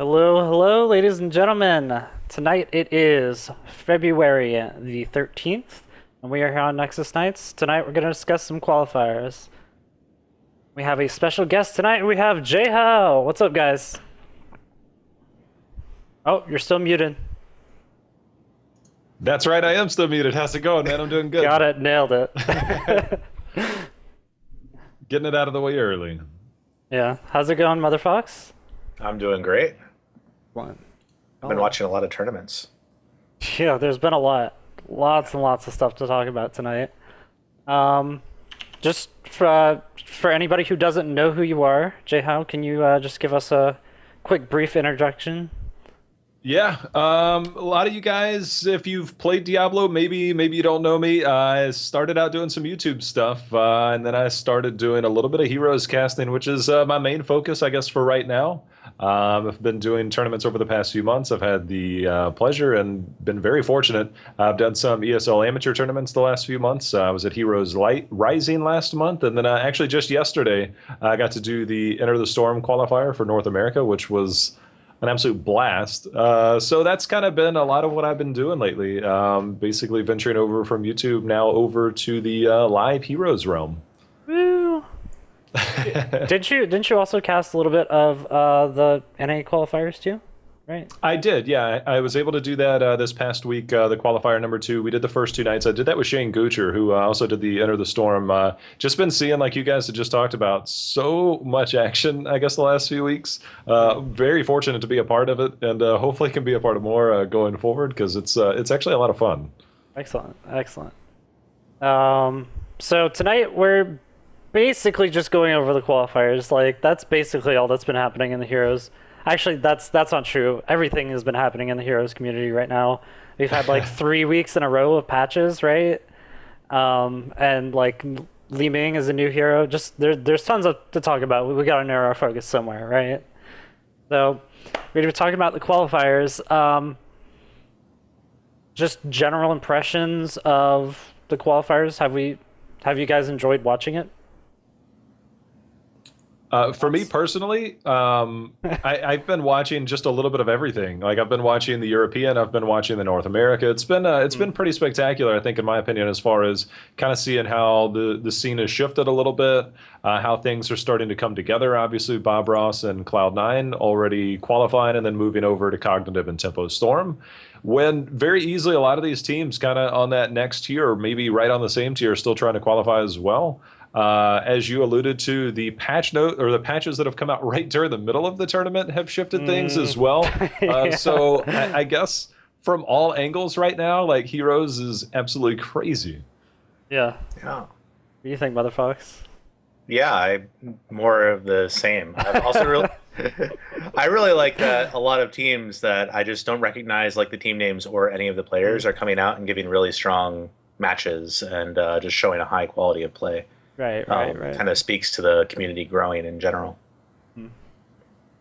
Hello, hello, ladies and gentlemen. Tonight it is February the 13th, and we are here on Nexus Nights. Tonight we're going to discuss some qualifiers. We have a special guest tonight. We have J-How. What's up, guys? Oh, you're still muted. That's right, I am still muted. How's it going, man? I'm doing good. Got it, nailed it. Getting it out of the way early. Yeah, how's it going, Mother Fox? I'm doing great. One. I've been watching a lot of tournaments. Yeah, there's been a lot. Lots and lots of stuff to talk about tonight. Just for anybody who doesn't know who you are, J-How, can you just give us a quick brief introduction? Yeah, a lot of you guys, if you've played Diablo, maybe you don't know me. I started out doing some YouTube stuff, and then I started doing a little bit of Heroes casting, which is my main focus, I guess, for right now. I've been doing tournaments over the past few months. I've had the pleasure and been very fortunate. I've done some ESL amateur tournaments the last few months. I was at Heroes Light Rising last month, and then actually just yesterday, I got to do the Enter the Storm qualifier for North America, which was an absolute blast. So that's kind of been a lot of what I've been doing lately. Basically venturing over from YouTube now over to the live Heroes realm. Woo! Didn't you also cast a little bit of the NA qualifiers too? Right. I did, yeah. I was able to do that this past week, the qualifier number 2. We did the first 2 nights. I did that with Shane Gucher, who also did the Enter the Storm. Just been seeing, like you guys had just talked about, so much action, I guess, the last few weeks. Very fortunate to be a part of it, and hopefully can be a part of more going forward, because it's actually a lot of fun. Excellent, excellent. So tonight we're basically just going over the qualifiers. Like, that's basically all that's been happening in the Heroes. Actually, that's not true. Everything has been happening in the Heroes community right now. We've had like 3 weeks in a row of patches, right? And like Li-Ming is a new hero. Just there's tons to talk about. We got to narrow our focus somewhere, right? So we're going to be talking about the qualifiers. Just general impressions of the qualifiers. Have you guys enjoyed watching it? For me personally, I've been watching just a little bit of everything. Like, I've been watching the European, I've been watching the North America. It's been pretty spectacular, I think, in my opinion, as far as kind of seeing how the scene has shifted a little bit, how things are starting to come together. Obviously, Bob Ross and Cloud9 already qualifying and then moving over to Cognitive and Tempo Storm. When very easily a lot of these teams kind of on that next tier, or maybe right on the same tier, still trying to qualify as well. As you alluded to, the patch note or the patches that have come out right during the middle of the tournament have shifted things as well. Yeah. So I guess from all angles right now, like, Heroes is absolutely crazy. Yeah. Yeah. What do you think, Mother Fox? Yeah, more of the same. I've also I really like that a lot of teams that I just don't recognize, like the team names or any of the players, are coming out and giving really strong matches and just showing a high quality of play. Right. Kind of speaks to the community growing in general.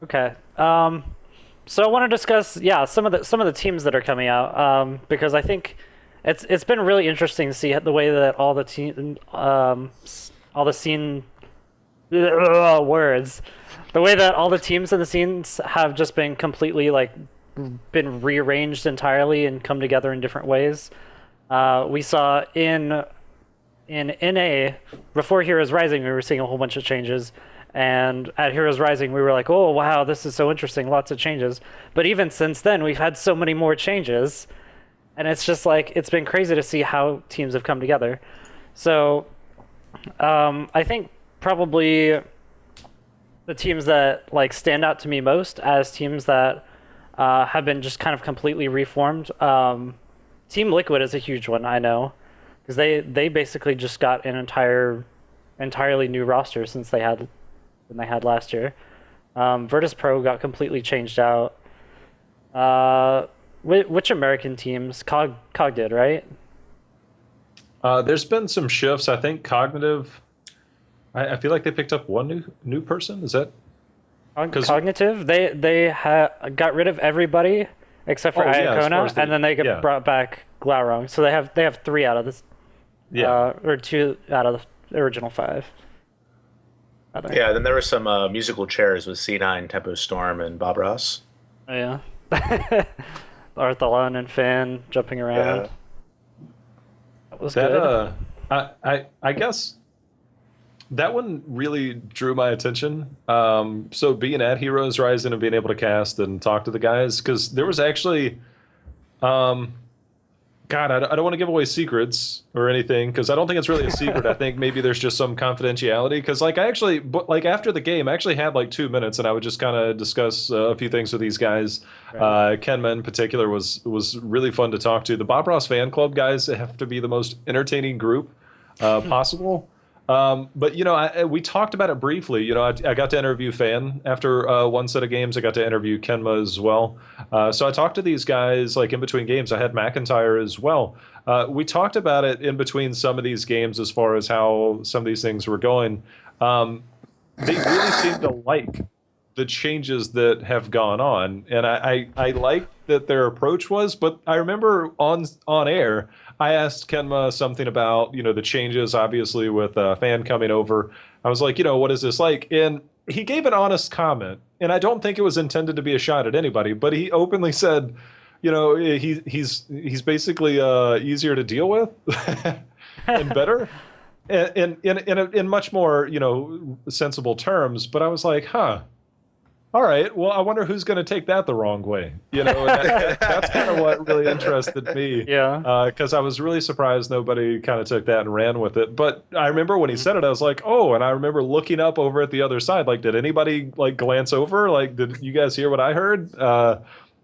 Okay. So I want to discuss, some of the teams that are coming out, because I think it's been really interesting to see the way that all the scene words, the way that all the teams in the scenes have just been completely been rearranged entirely and come together in different ways. We saw in NA, before Heroes Rising, we were seeing a whole bunch of changes. And at Heroes Rising, we were like, oh, wow, this is so interesting, lots of changes. But even since then, we've had so many more changes. And it's just like, it's been crazy to see how teams have come together. So I think probably the teams that stand out to me most as teams that have been just kind of completely reformed. Team Liquid is a huge one, I know. Because they basically just got an entirely new roster since they had last year. Virtus Pro got completely changed out. Which American teams? Cog did, right? There's been some shifts. I think Cognitive. I feel like they picked up one new person. Is that Cognitive? They got rid of everybody except for Iacona, and then they brought back Glaurung. So they have 3 out of this. Yeah. Or 2 out of the original 5. Yeah, then there were some musical chairs with C9, Tempo Storm, and Bob Ross. Oh, yeah. Arthalon and Fan jumping around. Yeah. That was That good. I guess that one really drew my attention. So being at Heroes Rising and being able to cast and talk to the guys, because there was actually, um, God, I don't want to give away secrets or anything because I don't think it's really a secret. I think maybe there's just some confidentiality because, like, I actually, but like after the game, I actually had like 2 minutes and I would just kind of discuss a few things with these guys. Right. Kenma in particular was really fun to talk to. The Bob Ross fan club guys have to be the most entertaining group possible. But we talked about it briefly. I got to interview Fan after one set of games. I got to interview Kenma as well. So I talked to these guys like in between games. I had McIntyre as well. We talked about it in between some of these games as far as how some of these things were going. They really seem to like the changes that have gone on, and I like that their approach was. But I remember on air, I asked Kenma something about the changes, obviously with Fan coming over. I was like, what is this like? And he gave an honest comment, and I don't think it was intended to be a shot at anybody, but he openly said, he's basically easier to deal with and better. In much more sensible terms, but I was like, huh. All right. Well, I wonder who's going to take that the wrong way. And that's kind of what really interested me. Yeah. Because I was really surprised nobody kind of took that and ran with it. But I remember when he said it, I was like, oh, and I remember looking up over at the other side. Like, did anybody like glance over? Like, did you guys hear what I heard?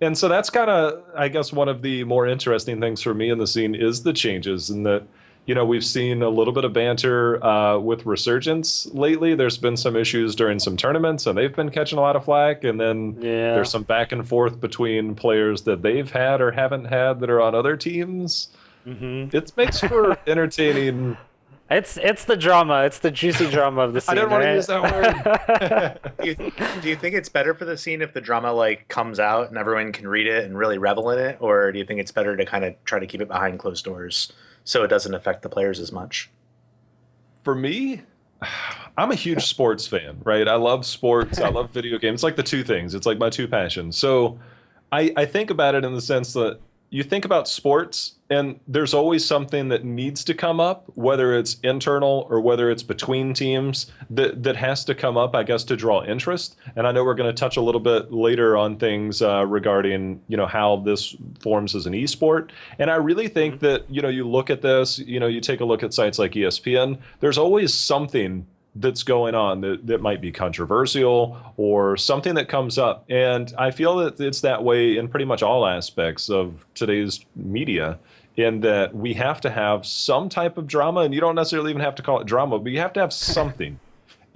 And so that's kind of, I guess, one of the more interesting things for me in the scene is the changes and that we've seen a little bit of banter with Resurgence lately. There's been some issues during some tournaments, and they've been catching a lot of flack. And then Yeah. there's some back and forth between players that they've had or haven't had that are on other teams. It makes for entertaining. It's the drama. It's the juicy drama of the scene. I didn't want to right? use that word. Do you think it's better for the scene if the drama like comes out and everyone can read it and really revel in it, or do you think it's better to kind of try to keep it behind closed doors so it doesn't affect the players as much? For me, I'm a huge sports fan, right? I love sports. I love video games. It's like the two things. It's like my two passions. So I think about it in the sense that you think about sports and there's always something that needs to come up, whether it's internal or whether it's between teams that has to come up, I guess, to draw interest. And I know we're going to touch a little bit later on things regarding, how this forms as an esport. And I really think that, you look at this, you take a look at sites like ESPN, there's always something that's going on that might be controversial or something that comes up. And I feel that it's that way in pretty much all aspects of today's media, in that we have to have some type of drama, and you don't necessarily even have to call it drama, but you have to have something.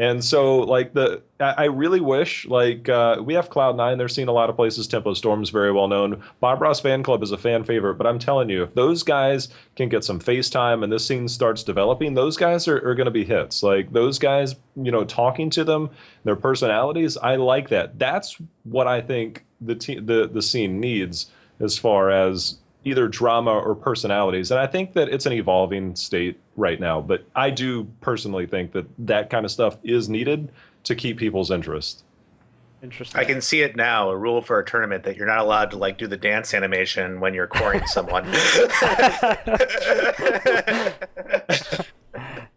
And so, like, I really wish, like, we have Cloud9. They're seen a lot of places. Tempo Storm's very well known. Bob Ross Fan Club is a fan favorite. But I'm telling you, if those guys can get some FaceTime and this scene starts developing, those guys are going to be hits. Like, those guys, talking to them, their personalities, I like that. That's what I think the scene needs as far as either drama or personalities. And I think that it's an evolving state right now. But I do personally think that kind of stuff is needed to keep people's interest. Interesting. I can see it now, a rule for a tournament that you're not allowed to like do the dance animation when you're coring someone.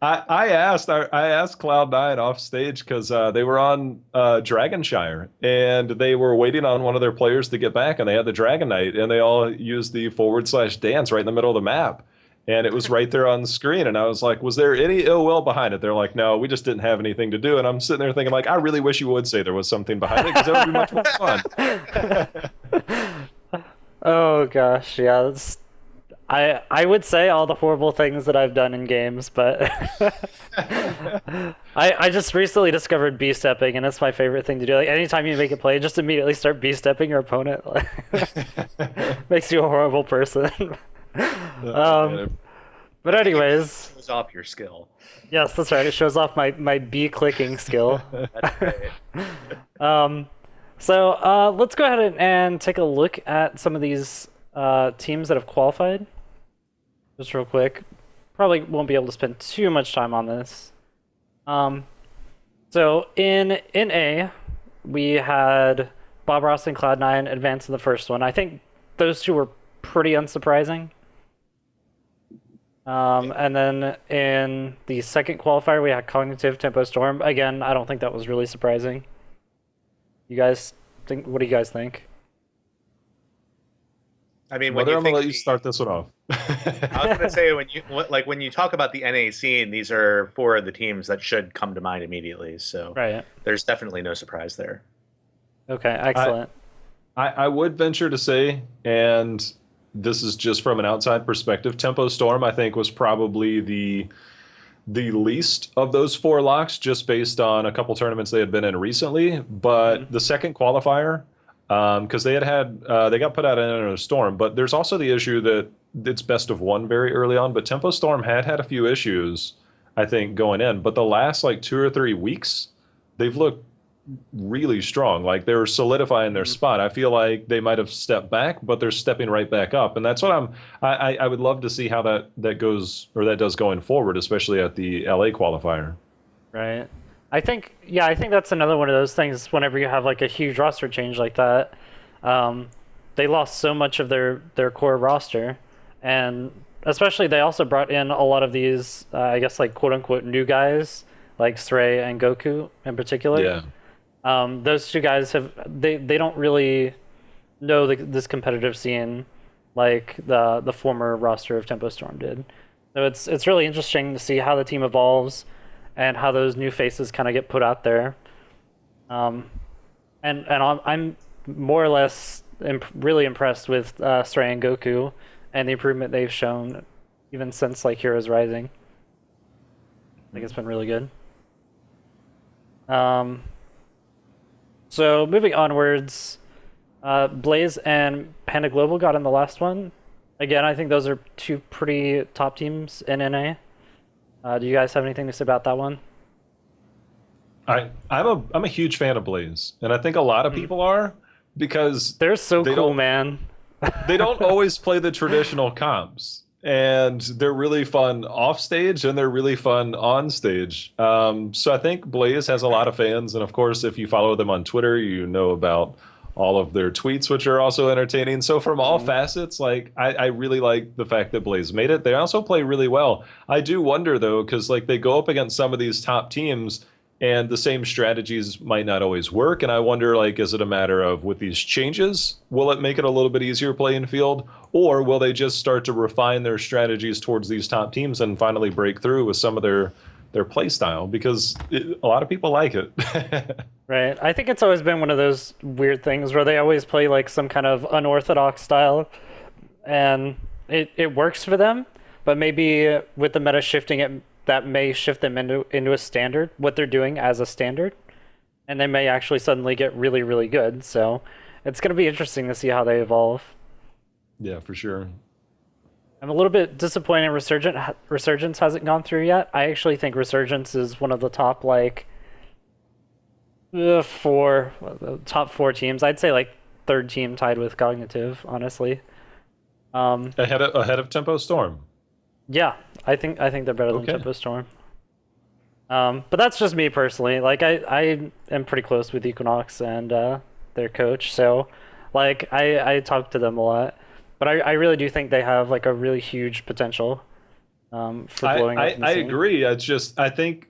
I asked Cloud9 off stage because they were on Dragonshire and they were waiting on one of their players to get back, and they had the Dragon Knight and they all used the / dance right in the middle of the map. And it was right there on the screen. And I was like, was there any ill will behind it? They're like, no, we just didn't have anything to do. And I'm sitting there thinking, like, I really wish you would say there was something behind it because that would be much more fun. Oh gosh, yeah. I would say all the horrible things that I've done in games, but I just recently discovered B-stepping, and it's my favorite thing to do. Like, anytime you make a play, just immediately start B-stepping your opponent. Makes you a horrible person. But anyways, Shows off your skill. yes, that's right. It shows off my B-clicking skill. That's great. So let's go ahead and take a look at some of these teams that have qualified. Just real quick. Probably won't be able to spend too much time on this. So in A, we had Bob Ross and Cloud9 advanced in the first one. I think those two were pretty unsurprising. And then in the second qualifier, we had Cognitive Tempo Storm. Again, I don't think that was really surprising. You guys think? What do you guys think? I mean, Well, when I'm you gonna think let you start this one off. I was going to say when you talk about the NA scene, these are four of the teams that should come to mind immediately. So Right. there's definitely no surprise there. Okay. Excellent. I would venture to say, and this is just from an outside perspective, Tempo Storm I think was probably the least of those four locks, just based on a couple tournaments they had been in recently. But the second qualifier, because they got put out in a storm, but there's also the issue that it's best of one very early on. But Tempo Storm had a few issues, I think, going in. But the last like 2 or 3 weeks, they've looked really strong. Like they're solidifying their spot. I feel like they might have stepped back, but they're stepping right back up. And that's what I would love to see how that goes, or that does going forward, especially at the LA qualifier. Right. I think that's another one of those things. Whenever you have like a huge roster change like that, they lost so much of their core roster, and especially they also brought in a lot of these, I guess like quote unquote new guys like Srey and Goku in particular. Yeah. Those two guys they don't really know this competitive scene like the former roster of Tempo Storm did. So it's really interesting to see how the team evolves and how those new faces kind of get put out there. And I'm more or less really impressed with Srey and Goku and the improvement they've shown even since like Heroes Rising. I think it's been really good. So moving onwards, Blaze and Panda Global got in the last one. Again, I think those are two pretty top teams in NA. Do you guys have anything to say about that one? I'm a huge fan of Blaze, and I think a lot of people are, because They're so they cool, don't- man. they don't always play the traditional comps, and they're really fun off stage and they're really fun on stage. So I think Blaze has a lot of fans, and of course, if you follow them on Twitter, you know about all of their tweets, which are also entertaining. So from all facets, like I really like the fact that Blaze made it. They also play really well. I do wonder though, because like they go up against some of these top teams, and the same strategies might not always work. And I wonder, like, is it a matter of with these changes, will it make it a little bit easier playing field, or will they just start to refine their strategies towards these top teams and finally break through with some of their play style? Because a lot of people like it. Right. I think it's always been one of those weird things where they always play like some kind of unorthodox style, and it works for them, but maybe with the meta shifting, that may shift them into a standard, what they're doing as a standard, and they may actually suddenly get really, really good. So it's going to be interesting to see how they evolve. Yeah, for sure. I'm a little bit disappointed Resurgence hasn't gone through yet. I actually think Resurgence is one of the top like top four teams. I'd say like third team, tied with Cognitive, honestly. Ahead of Tempo Storm. Yeah, I think they're better than Okay. Tempo Storm. But that's just me personally. Like I am pretty close with Equinox and their coach, so like I talk to them a lot. But I really do think they have like a really huge potential for blowing up in the I scene. agree. It's just I think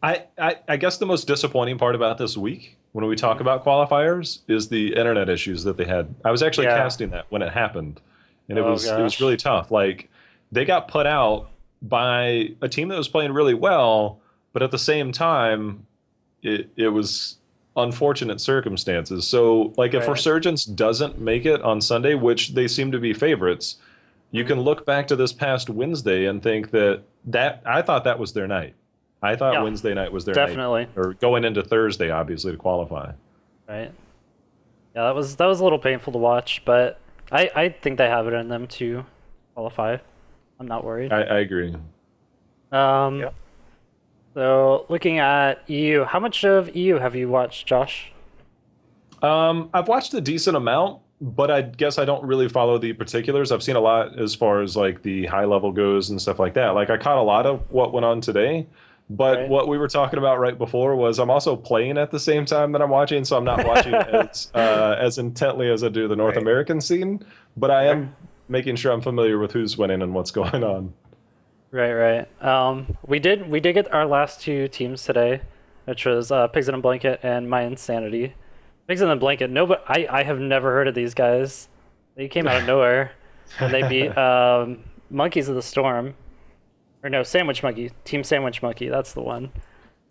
I guess the most disappointing part about this week when we talk about qualifiers is the internet issues that they had. I was actually Yeah. casting that when it happened, and it Oh, was gosh. really tough. Like they got put out by a team that was playing really well, but at the same time, it was unfortunate circumstances. So like if Right. Resurgence doesn't make it on Sunday, which they seem to be favorites, you can look back to this past Wednesday and think that I thought that was their night. I thought Yeah, Wednesday night was their definitely. night, or going into Thursday, obviously, to qualify. Right. Yeah, that was a little painful to watch, but I think they have it in them to qualify. I'm not worried. I agree. Yep. So looking at EU, how much of EU have you watched, Josh? I've watched a decent amount, but I guess I don't really follow the particulars. I've seen a lot as far as like the high level goes and stuff like that. Like I caught a lot of what went on today, But Right. what we were talking about right before was I'm also playing at the same time that I'm watching, so I'm not watching as intently as I do the North Right. American scene. But I Sure. am making sure I'm familiar with who's winning and what's going on. Right. We did get our last two teams today, which was Pigs in a Blanket and My Insanity. Pigs in a Blanket. No, but I have never heard of these guys. They came out of nowhere, and they beat Monkeys of the Storm, or no, Sandwich Monkey, Team Sandwich Monkey. That's the one.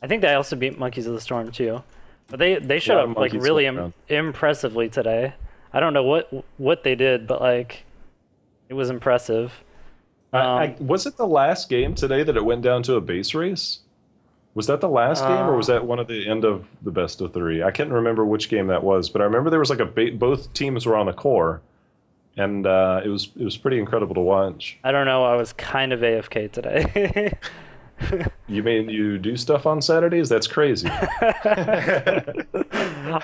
I think they also beat Monkeys of the Storm too. But they showed Yeah, up like Monkeys really went around. impressively today. I don't know what they did, but like it was impressive. Was it the last game today that it went down to a base race? Was that the last game, or was that one of the end of the best of three? I can't remember which game that was, but I remember there was like both teams were on the core, and it was pretty incredible to watch. I don't know. I was kind of AFK today. You mean you do stuff on Saturdays? That's crazy.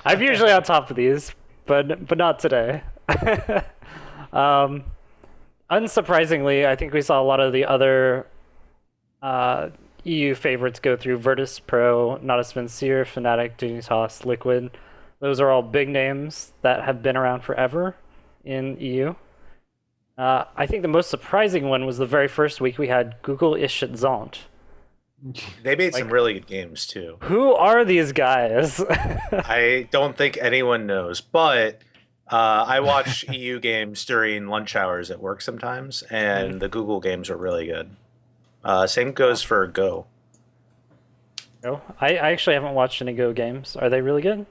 I'm usually on top of these, but not today. Unsurprisingly, I think we saw a lot of the other EU favorites go through: Virtus Pro, Not Sincere, Fnatic, Dignitas, Liquid. Those are all big names that have been around forever in EU. I think the most surprising one was the very first week we had Google Ishtzont. They made some really good games too. Who are these guys? I don't think anyone knows, but I watch EU games during lunch hours at work sometimes, and the Google games are really good. Same goes for Go. No, I actually haven't watched any Go games. Are they really good?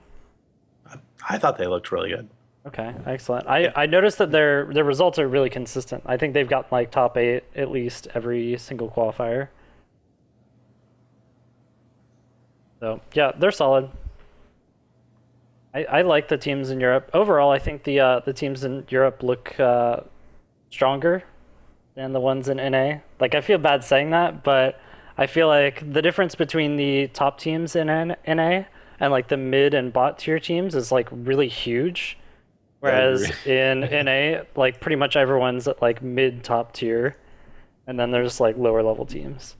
I thought they looked really good. Okay, excellent. I noticed that their results are really consistent. I think they've got like top 8 at least every single qualifier. So yeah, they're solid. I like the teams in Europe. Overall, I think the teams in Europe look stronger than the ones in NA. Like I feel bad saying that, but I feel like the difference between the top teams in NA and like the mid and bot tier teams is like really huge. Whereas in NA, like pretty much everyone's at like mid top tier, and then there's like lower level teams.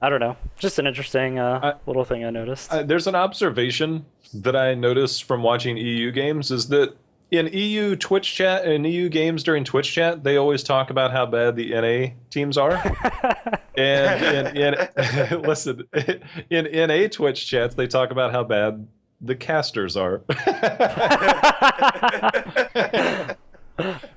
I don't know. Just an interesting little thing I noticed. There's an observation that I noticed from watching EU games is that in EU Twitch chat and EU games during Twitch chat, they always talk about how bad the NA teams are. And listen, in NA Twitch chats, they talk about how bad the casters are.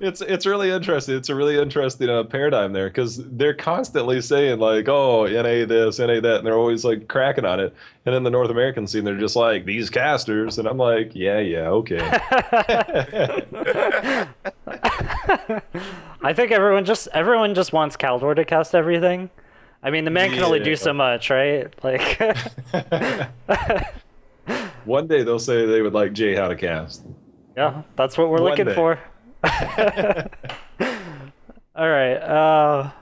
It's really interesting. It's a really interesting paradigm there because they're constantly saying like, "Oh, NA this, NA that," and they're always like cracking on it. And in the North American scene, they're just like these casters, and I'm like, "Yeah, okay." I think everyone just wants Caldor to cast everything. I mean, the man can only do so much, right? Like, one day they'll say they would like Jay how to cast. yeah, that's what we're One looking day. for. All right.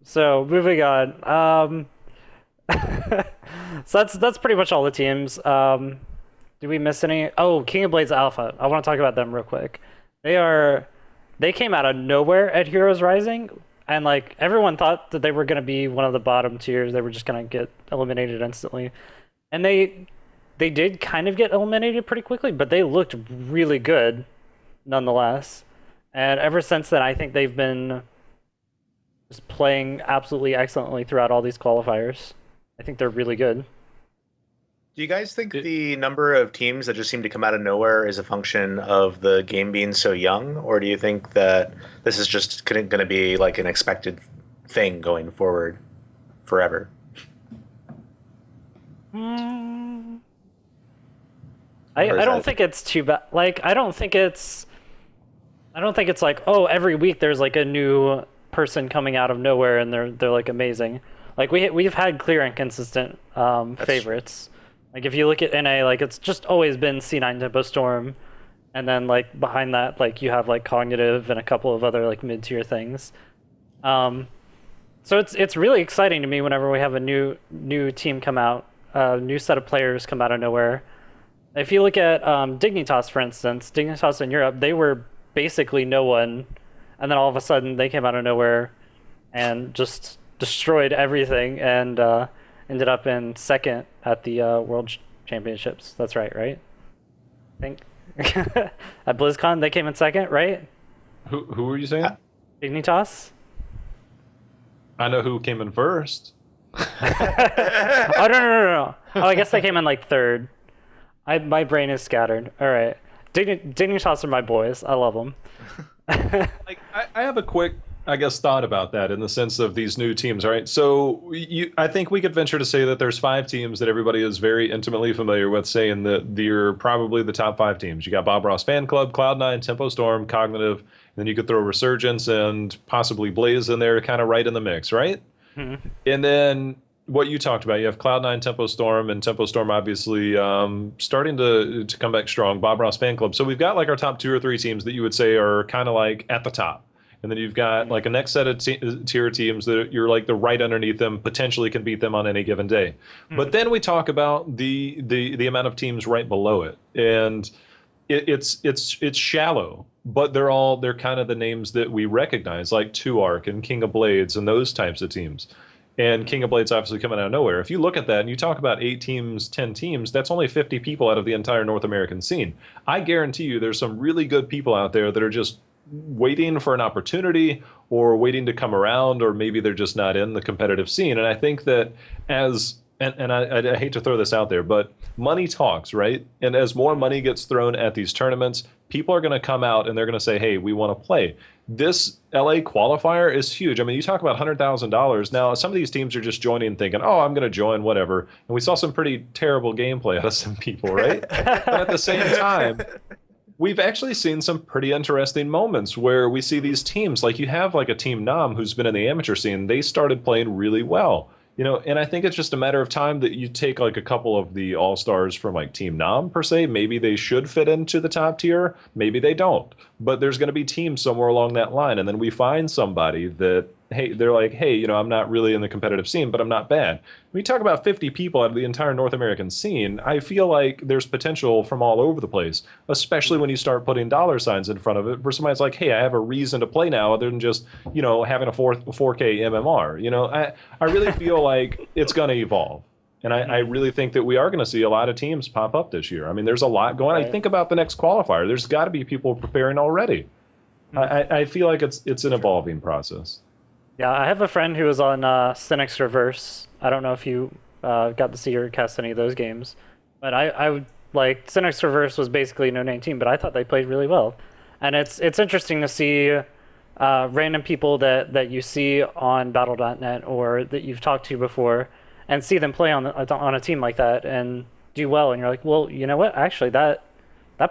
So moving on. So that's pretty much all the teams. Did we miss any? Oh, King of Blades Alpha. I want to talk about them real quick. They came out of nowhere at Heroes Rising, and like everyone thought that they were gonna be one of the bottom tiers. They were just gonna get eliminated instantly, and they did kind of get eliminated pretty quickly, but they looked really good nonetheless. And ever since then, I think they've been just playing absolutely excellently throughout all these qualifiers. I think they're really good. Do you guys think the number of teams that just seem to come out of nowhere is a function of the game being so young, or do you think that this is just going to be like an expected thing going forward forever? I don't think it's too bad. Like I don't think it's like, oh, every week there's like a new person coming out of nowhere and they're like amazing. Like we've had clear and consistent favorites. Like if you look at NA, like it's just always been C9 Tempo Storm, and then like behind that, like you have like Cognitive and a couple of other like mid-tier things. So it's really exciting to me whenever we have a new team come out, new set of players come out of nowhere. If you look at Dignitas, for instance, Dignitas in Europe, they were basically no one, and then all of a sudden they came out of nowhere and just destroyed everything and ended up in second at the World Championships. That's right? I think at BlizzCon they came in second, right? Who were you saying? Dignitas. I know who came in first. Oh no. Oh, I guess they came in like third. My brain is scattered. All right, Dignitas are my boys. I love them. Like, I have a quick, I guess, thought about that in the sense of these new teams. All right, so I think we could venture to say that there's 5 teams that everybody is very intimately familiar with, saying that they're probably the top 5 teams. You got Bob Ross Fan Club, Cloud9, Tempo Storm, Cognitive, and then you could throw Resurgence and possibly Blaze in there, kind of right in the mix, right? Mm-hmm. And then what you talked about, you have Cloud9, Tempo Storm, and Tempo Storm obviously starting to come back strong. Bob Ross Fan Club. So we've got like our top 2 or 3 teams that you would say are kind of like at the top. And then you've got like a next set of tier teams that you're like the right underneath them, potentially can beat them on any given day. Mm-hmm. But then we talk about the amount of teams right below it, and it's shallow, but they're kind of the names that we recognize, like 2Arc and King of Blades and those types of teams. And King of Blades obviously coming out of nowhere. If you look at that and you talk about 8 teams, 10 teams, that's only 50 people out of the entire North American scene. I guarantee you there's some really good people out there that are just waiting for an opportunity or waiting to come around, or maybe they're just not in the competitive scene. And I think that I hate to throw this out there, but money talks, right? And as more money gets thrown at these tournaments, people are going to come out and they're going to say, hey, we want to play. This LA qualifier is huge. I mean, you talk about $100,000. Now, some of these teams are just joining thinking, oh, I'm going to join, whatever. And we saw some pretty terrible gameplay out of some people, right? But at the same time, we've actually seen some pretty interesting moments where we see these teams, like you have like a Team Nam who's been in the amateur scene. They started playing really well. You know, and I think it's just a matter of time that you take like a couple of the all-stars from like Team Nam per se. Maybe they should fit into the top tier. Maybe they don't. But there's going to be teams somewhere along that line. And then we find somebody that, hey, they're like, hey, you know, I'm not really in the competitive scene, but I'm not bad. When you talk about 50 people out of the entire North American scene, I feel like there's potential from all over the place, especially when you start putting dollar signs in front of it for somebody that's like, hey, I have a reason to play now other than just, you know, having a 4K MMR. You know, I really feel like it's going to evolve. And I really think that we are going to see a lot of teams pop up this year. I mean, there's a lot going on. I think about the next qualifier. There's got to be people preparing already. I feel like it's an evolving process. Yeah, I have a friend who was on Cynics Reverse. I don't know if you got to see or cast any of those games, but I would like Cynics Reverse was basically a no-name team, but I thought they played really well. And it's interesting to see random people that you see on Battle.net or that you've talked to before, and see them play on a team like that and do well. And you're like, well, you know what? Actually, that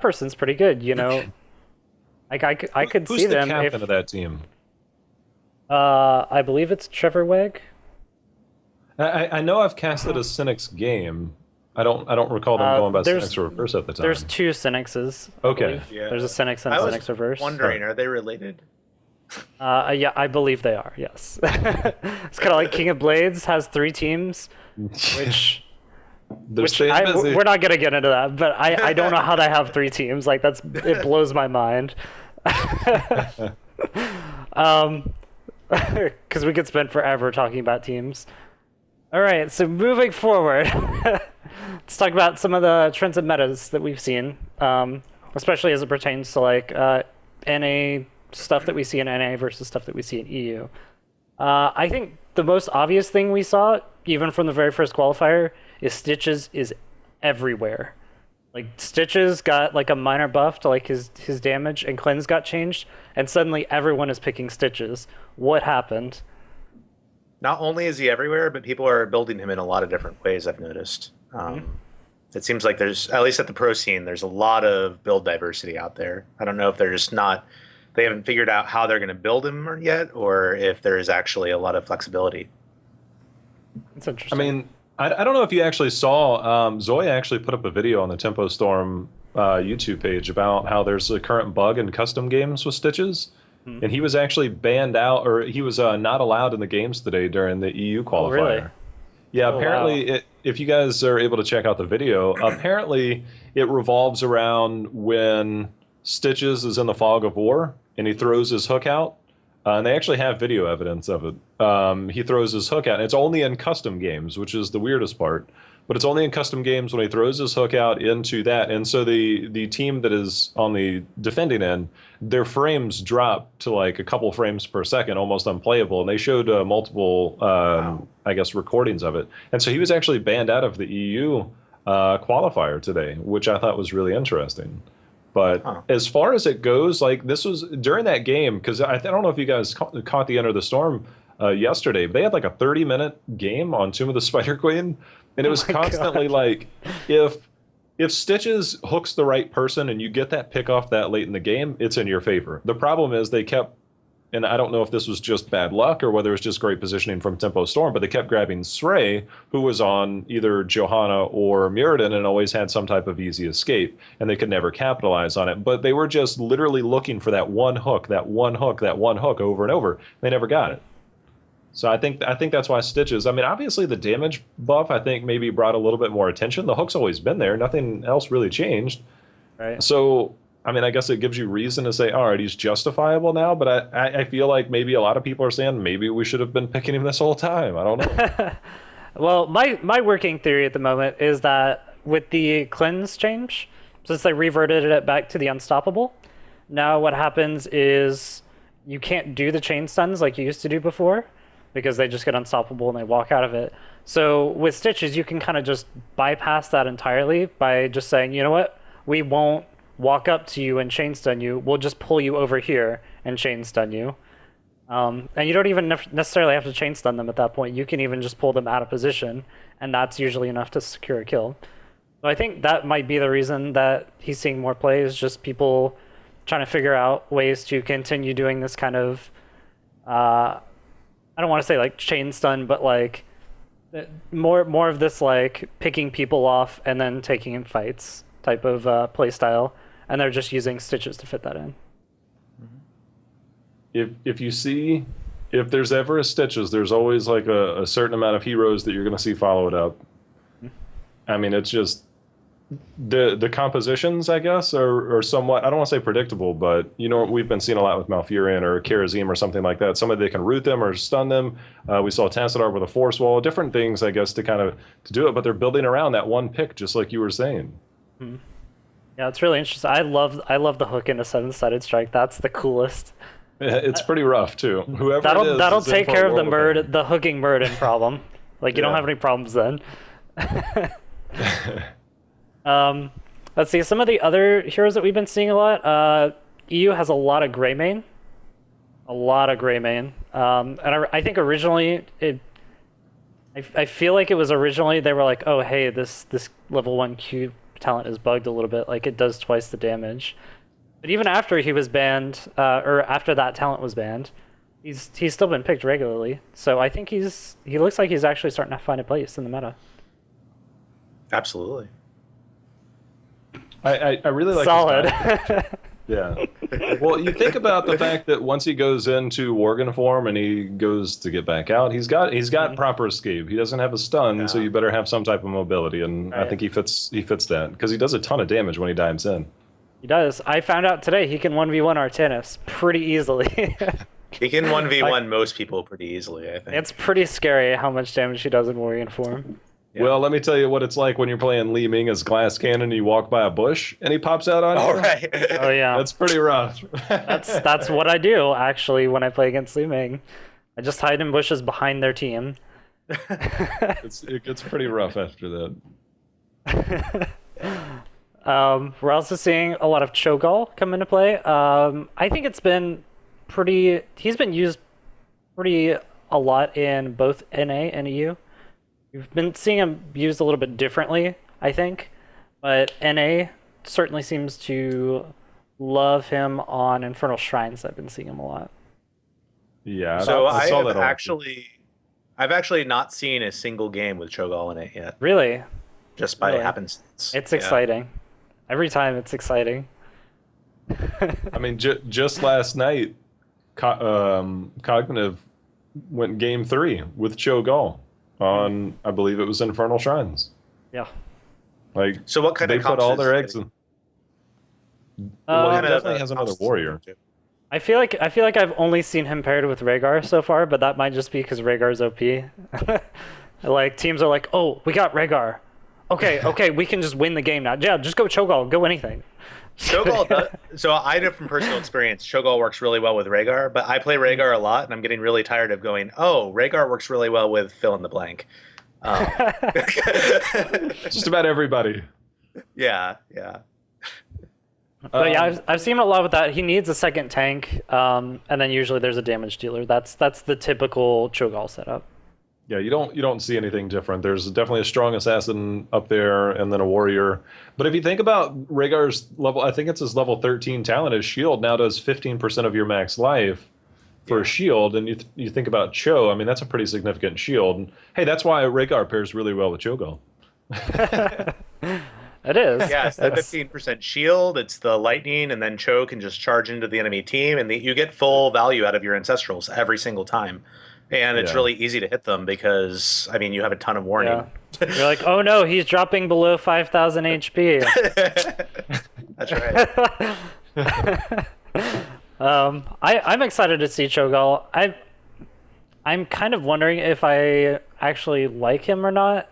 person's pretty good. You know, like I could see them. Who's the captain of that team? I believe it's Trevor Wegg. I know I've casted a Cynics game. I don't recall them going by Cynics Reverse at the time. There's 2 Cynixes. Okay. Yeah. There's a Cynics and a Cynics Reverse. Wondering, are they related? Yeah, I believe they are. Yes. It's kind of like King of Blades has 3 teams, which we're not gonna get into that. But I don't know how they have 3 teams. Like it blows my mind. Because we could spend forever talking about teams. All right, so moving forward, let's talk about some of the trends and metas that we've seen, especially as it pertains to like NA stuff that we see in NA versus stuff that we see in EU. I think the most obvious thing we saw, even from the very first qualifier, is Stitches is everywhere. Like Stitches got like a minor buff to like his damage, and cleanse got changed, and suddenly everyone is picking Stitches. What happened? Not only is he everywhere, but people are building him in a lot of different ways, I've noticed. It seems like there's, at least at the pro scene, there's a lot of build diversity out there. I don't know if they're just not, they haven't figured out how they're going to build him yet, or if there is actually a lot of flexibility. It's interesting. I mean, I don't know if you actually saw, Zoya actually put up a video on the Tempo Storm YouTube page about how there's a current bug in custom games with Stitches. And he was actually banned out, or he was not allowed in the games today during the EU qualifier. Oh, really? Yeah, apparently, if you guys are able to check out the video, apparently it revolves around when Stitches is in the fog of war and he throws his hook out. And they actually have video evidence of it. he throws his hook out. It's only in custom games, which is the weirdest part. But it's only in custom games when he throws his hook out into that. And so the team that is on the defending end, their frames drop to like a couple frames per second, almost unplayable. And they showed multiple, I guess, recordings of it. And so he was actually banned out of the EU qualifier today, which I thought was really interesting. But as far as it goes, like this was during that game, because I don't know if you guys caught the Enter the Storm yesterday. They had like a 30-minute game on Tomb of the Spider Queen. And it was constantly like, if Stitches hooks the right person and you get that pick off that late in the game, it's in your favor. The problem is they kept, and I don't know if this was just bad luck or whether it was just great positioning from Tempo Storm, but they kept grabbing Srey, who was on either Johanna or Muradin and always had some type of easy escape, and they could never capitalize on it. But they were just literally looking for that one hook, that one hook, that one hook over and over. They never got it. So I think that's why Stitches, I mean, obviously the damage buff, I think maybe brought a little bit more attention. The hook's always been there. Nothing else really changed. Right. So, I mean, I guess it gives you reason to say, all right, he's justifiable now. But I feel like maybe a lot of people are saying maybe we should have been picking him this whole time. I don't know. Well, my working theory at the moment is that with the cleanse change, since they reverted it back to the unstoppable, now what happens is you can't do the chain stuns like you used to do before, because they just get unstoppable and they walk out of it. So with Stitches, you can kind of just bypass that entirely by just saying, you know what, we won't walk up to you and chain stun you. We'll just pull you over here and chain stun you. And you don't even necessarily have to chain stun them at that point. You can even just pull them out of position, and that's usually enough to secure a kill. So I think that might be the reason that he's seeing more plays, just people trying to figure out ways to continue doing this kind of I don't want to say like chain stun, but like more of this like picking people off and then taking in fights type of play style, and they're just using Stitches to fit that in. If there's ever a Stitches, there's always like a certain amount of heroes that you're going to see follow it up. I mean, it's just the compositions, I guess, are somewhat, I don't want to say predictable, but you know, we've been seeing a lot with Malfurion or Karazim or something like that. Somebody that can root them or stun them. We saw Tassadar with a force wall, different things, I guess, to kind of to do it, but they're building around that one pick, just like you were saying. Yeah, it's really interesting. I love the hook into 7-sided strike. That's the coolest. It's pretty rough too. Whoever that'll take care of the hooking Muradin problem. Like you don't have any problems then. Let's see, some of the other heroes that we've been seeing a lot. EU has a lot of Greymane. And I think originally I feel like it was originally they were like, oh hey, this level 1 Q talent is bugged a little bit, like it does twice the damage. But even after he was banned, or after that talent was banned, he's still been picked regularly. So I think he looks like he's actually starting to find a place in the meta. Absolutely. I really like solid. Yeah. Well, you think about the fact that once he goes into Worgen form and he goes to get back out, he's got proper escape. He doesn't have a stun, so you better have some type of mobility, and I think he fits that because he does a ton of damage when he dives in. He does. I found out today he can 1v1 Artanis pretty easily. He can 1v1 most people pretty easily, I think. It's pretty scary how much damage he does in Worgen form. Yeah. Well, let me tell you what it's like when you're playing Li-Ming as Glass Cannon and you walk by a bush and he pops out on you. All right. Oh yeah. That's pretty rough. That's what I do actually when I play against Li-Ming. I just hide in bushes behind their team. It gets pretty rough after that. We're also seeing a lot of Cho'gall come into play. I think it's been he's been used pretty a lot in both NA and EU. We've been seeing him used a little bit differently, I think, but NA certainly seems to love him on Infernal Shrines. I've been seeing him a lot. Yeah. So I've actually not seen a single game with Cho'gall in it yet. Really? Just by happenstance. It's exciting. Every time it's exciting. I mean, just last night, Cognitive went game 3 with Cho'gall on, I believe it was Infernal Shrines. Yeah. Like, so what kind they of put all their eggs in. Well, he definitely has another warrior. I feel like I've only seen him paired with Rehgar so far, but that might just be because Rhaegar's OP. Like teams are like, oh, we got Rehgar. Okay, we can just win the game now. Yeah, just go Cho'gall, go anything. Cho'gall does, so I know from personal experience, Cho'gall works really well with Rehgar, but I play Rehgar a lot, and I'm getting really tired of going, oh, Rehgar works really well with fill in the blank. Just about everybody. Yeah. But yeah, I've seen him a lot with that. He needs a second tank, and then usually there's a damage dealer. That's the typical Cho'gall setup. Yeah, you don't see anything different. There's definitely a strong assassin up there, and then a warrior. But if you think about Rhaegar's level, I think it's his level 13 talent. His shield now does 15% of your max life for a shield, and you think about Cho. I mean, that's a pretty significant shield. And, hey, that's why Rehgar pairs really well with Cho'gall. It is. Yeah, it's the 15% shield, it's the lightning, and then Cho can just charge into the enemy team, and you get full value out of your ancestrals every single time. And it's really easy to hit them because, I mean, you have a ton of warning. Yeah. You're like, oh no, he's dropping below 5,000 HP. That's right. I'm excited to see Cho'gall. I'm kind of wondering if I actually like him or not,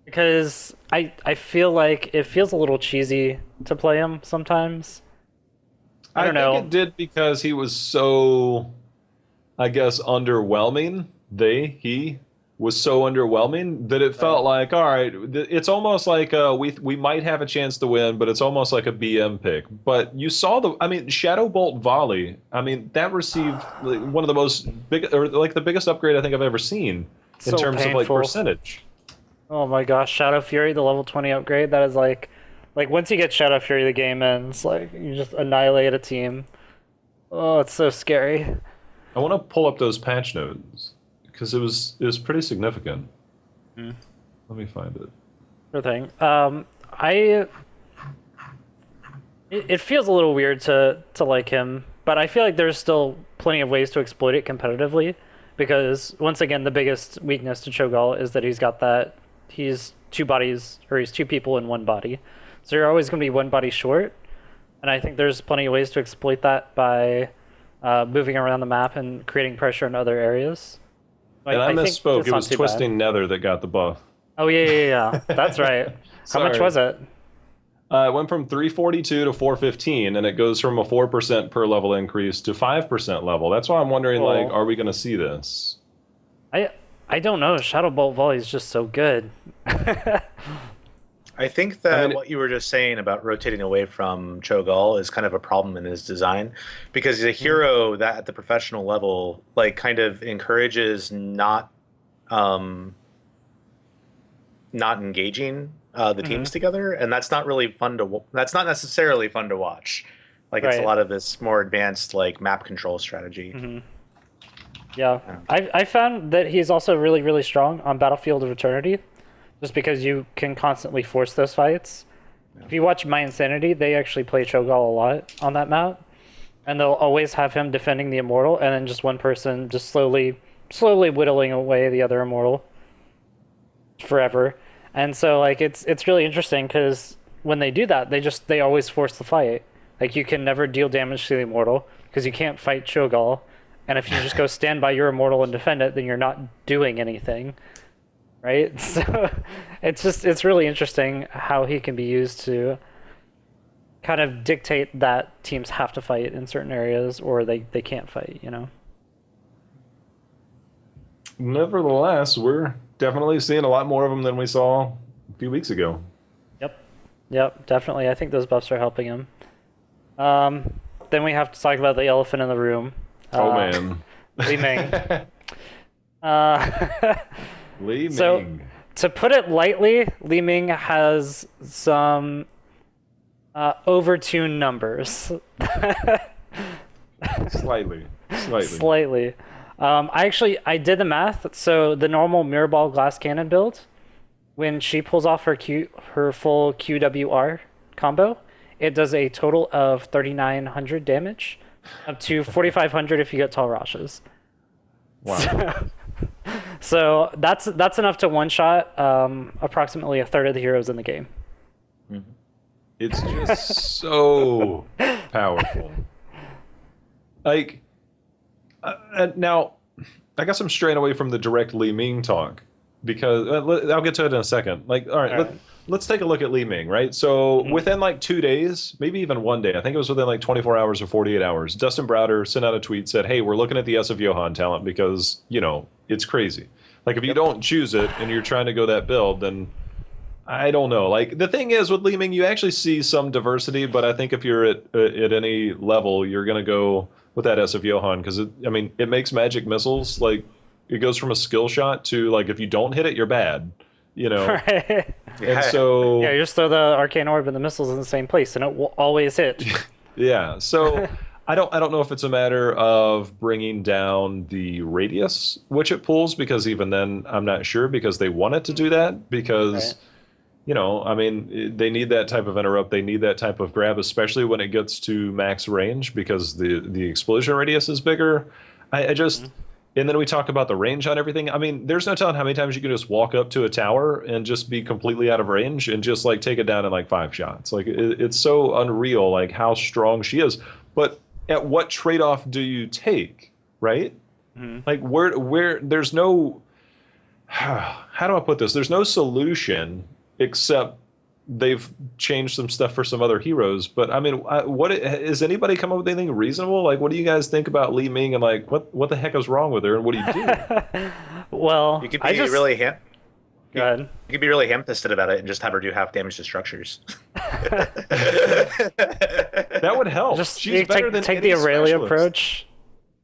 because I feel like it feels a little cheesy to play him sometimes. I don't know. think it did because he was so, I guess, underwhelming. He was so underwhelming that it felt like, all right, it's almost like we might have a chance to win, but it's almost like a BM pick. But you saw Shadow Bolt Volley. I mean, that received one of the most the biggest upgrade I think I've ever seen in terms of like percentage. Oh my gosh, Shadow Fury, the level 20 upgrade, that is like once you get Shadow Fury, the game ends. Like, you just annihilate a team. Oh, it's so scary. I want to pull up those patch notes because it was pretty significant. Let me find it. Sure thing. It feels a little weird to like him, but I feel like there's still plenty of ways to exploit it competitively, because once again, the biggest weakness to Cho'gall is that he's two bodies, or he's two people in one body. So you're always going to be one body short. And I think there's plenty of ways to exploit that by moving around the map and creating pressure in other areas. And I misspoke. It was Twisting Nether that got the buff. Oh, yeah. That's right. How much was it? It went from 342 to 415, and it goes from a 4% per level increase to 5% level. That's why I'm wondering, are we going to see this? I don't know. Shadow Bolt Volley is just so good. I think that what you were just saying about rotating away from Cho'gall is kind of a problem in his design, because he's a hero that at the professional level, like, kind of encourages not engaging the teams together, and that's not really fun to. That's not necessarily fun to watch. Like, it's a lot of this more advanced like map control strategy. Yeah, I found that he's also really, really strong on Battlefield of Eternity, just because you can constantly force those fights. If you watch My Insanity, they actually play Cho'gall a lot on that map, and they'll always have him defending the Immortal, and then just one person just slowly whittling away the other Immortal forever. And so, like, it's really interesting, because when they do that, they always force the fight. Like, you can never deal damage to the Immortal because you can't fight Cho'gall. And if you just go stand by your Immortal and defend it, then you're not doing anything, right? So it's really interesting how he can be used to kind of dictate that teams have to fight in certain areas, or they can't fight, you know? Nevertheless, we're definitely seeing a lot more of them than we saw a few weeks ago. Yep, definitely. I think those buffs are helping him. Then we have to talk about the elephant in the room. Oh, man. Li-Ming. Li-Ming. So, to put it lightly, Li-Ming has some overtuned numbers. Slightly. I did the math. So the normal mirror ball glass cannon build, when she pulls off her full QWR combo, it does a total of 3,900 damage, up to 4,500 if you get tall Rashes. Wow. So that's enough to one-shot approximately a third of the heroes in the game. It's just so powerful. Like, now, I guess I'm straying away from the direct Li-Ming talk because I'll get to it in a second. Like, all right, let's take a look at Li-Ming, right? So within like 2 days, maybe even 1 day, I think it was within like 24 hours or 48 hours, Dustin Browder sent out a tweet, said, hey, we're looking at the S of Johan talent because, you know, it's crazy. Like, if you don't choose it and you're trying to go that build, then I don't know. Like, the thing is with Li-Ming, you actually see some diversity, but I think if you're at any level, you're going to go with that S of Johan because, it makes magic missiles. Like, it goes from a skill shot to, like, if you don't hit it, you're bad. You know? Right. And so... Yeah, you just throw the Arcane Orb and the missiles in the same place, and it will always hit. Yeah, so... I don't know if it's a matter of bringing down the radius which it pulls, because even then I'm not sure, because they want it to do that because, you know, I mean, they need that type of interrupt. They need that type of grab, especially when it gets to max range, because the explosion radius is bigger. I just, and then we talk about the range on everything. I mean, there's no telling how many times you can just walk up to a tower and just be completely out of range and just like take it down in like 5 shots. Like it's so unreal, like how strong she is. But at what trade-off do you take, right? Like where there's no, how do I put this? There's no solution except they've changed some stuff for some other heroes. But I mean, what is anybody come up with anything reasonable? Like, what do you guys think about Li-Ming and like what the heck is wrong with her and what do you do? Well, you could be really Go ahead. You could be really ham-fisted about it and just have her do half damage to structures. That would help. Just She's better than take any the Aurelia specialist. approach.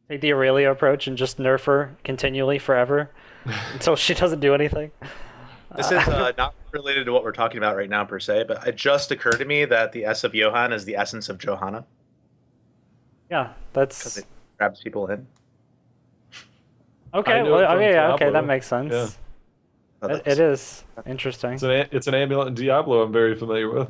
Take the Aurelia approach and just nerf her continually forever until she doesn't do anything. This is not related to what we're talking about right now per se, but it just occurred to me that the S of Johan is the essence of Johanna. Yeah, Because it grabs people in. Okay. know Well, from okay, Diablo. that makes sense. Yeah. It is interesting. It's an amulet in Diablo I'm very familiar with.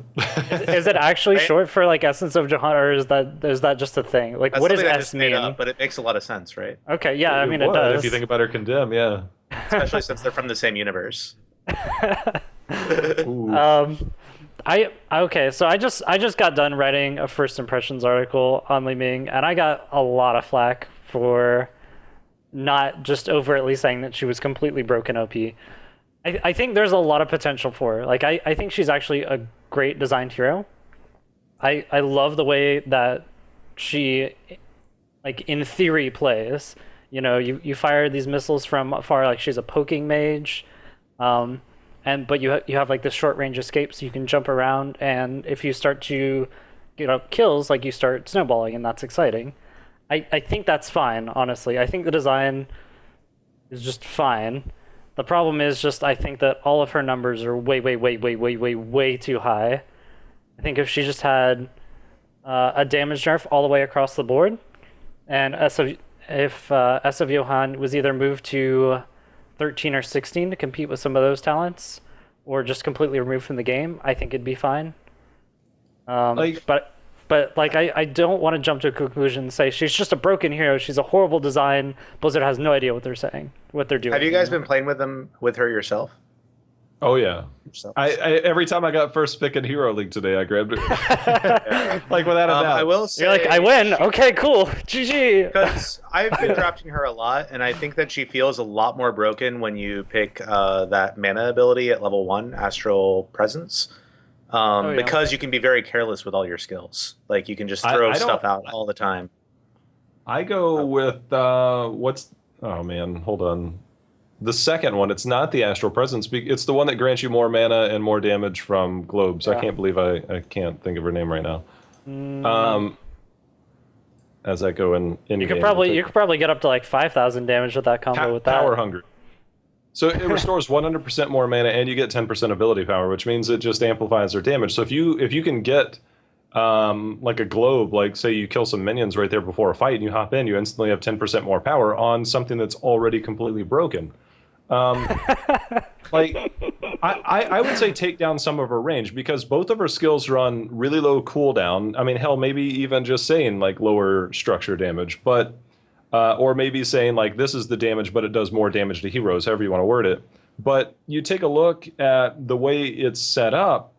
Is it actually short for like Essence of Johanna, or is that just a thing? Like, That's what does something I S just made mean? up, but it makes a lot of sense, right? Okay, yeah, I mean it would, does. if you think about her condemn, yeah. Especially since they're from the same universe. Ooh. Okay, so I just got done writing a first impressions article on Li-Ming, and I got a lot of flack for not just overtly saying that she was completely broken OP. I think there's a lot of potential for her. Like, I think she's actually a great designed hero. I love the way that she, like, in theory plays. You know, you fire these missiles from afar, like she's a poking mage. But you have like this short range escape, so you can jump around, and if you start to get up kills, like you start snowballing, and that's exciting. I think that's fine, honestly. I think the design is just fine. The problem is just I think that all of her numbers are way too high. I think if she just had a damage nerf all the way across the board, and if S of Johan was either moved to 13 or 16 to compete with some of those talents, or just completely removed from the game, I think it'd be fine. But like I don't want to jump to a conclusion and say she's just a broken hero. She's a horrible design. Blizzard has no idea what they're doing. Have you guys been playing with her yourself? Oh yeah. I every time I got first pick in Hero League today, I grabbed it. Like without a doubt. I will say, you're like, I win. Okay, cool. GG. Because I've been drafting her a lot, and I think that she feels a lot more broken when you pick that mana ability at level 1, Astral Presence. Because you can be very careless with all your skills. Like, you can just throw stuff out all the time. I go with oh man, hold on. The second one, it's not the Astral Presence. It's the one that grants you more mana and more damage from globes. Yeah. I can't believe I can't think of her name right now. As I go in you could probably get up to like 5,000 damage with that combo with that. Power Hungry. So it restores 100% more mana, and you get 10% ability power, which means it just amplifies their damage. So if you can get like a globe, like say you kill some minions right there before a fight, and you hop in, you instantly have 10% more power on something that's already completely broken. Like I would say take down some of her range, because both of her skills run really low cooldown. I mean, hell, maybe even just saying like lower structure damage, but or maybe saying like this is the damage, but it does more damage to heroes, however you want to word it. But you take a look at the way it's set up,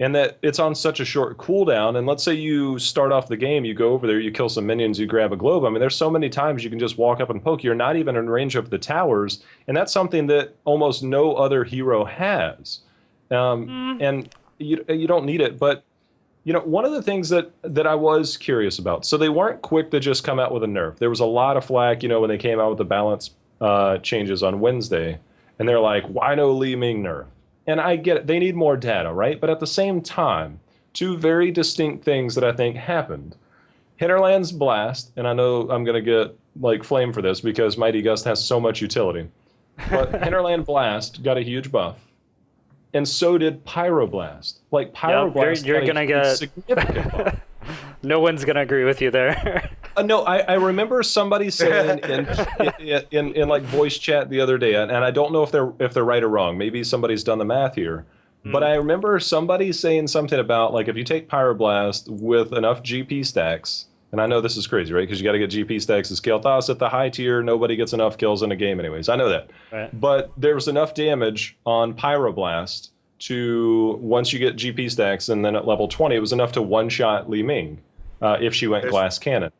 and that it's on such a short cooldown. And let's say you start off the game, you go over there, you kill some minions, you grab a globe. I mean, there's so many times you can just walk up and poke. You're not even in range of the towers, and that's something that almost no other hero has. And you don't need it. But one of the things that I was curious about. So they weren't quick to just come out with a nerf. There was a lot of flack, when they came out with the balance changes on Wednesday, and they're like, "Why no Li-Ming nerf?" And I get it. They need more data, right? But at the same time, two very distinct things that I think happened. Hinterland's Blast, and I know I'm going to get flame for this because Mighty Gust has so much utility. But Hinterland Blast got a huge buff. And so did Pyroblast. Pyroblast you're got gonna a get significant buff. No one's gonna agree with you there. No, I remember somebody saying in voice chat the other day, and I don't know if they're right or wrong. Maybe somebody's done the math here, but I remember somebody saying something about if you take Pyroblast with enough GP stacks, and I know this is crazy, right? Because you got to get GP stacks to scale toss at the high tier. Nobody gets enough kills in a game, anyways. I know that, right. But there was enough damage on Pyroblast to once you get GP stacks, and then at level 20, it was enough to one-shot Li-Ming if she went glass cannon.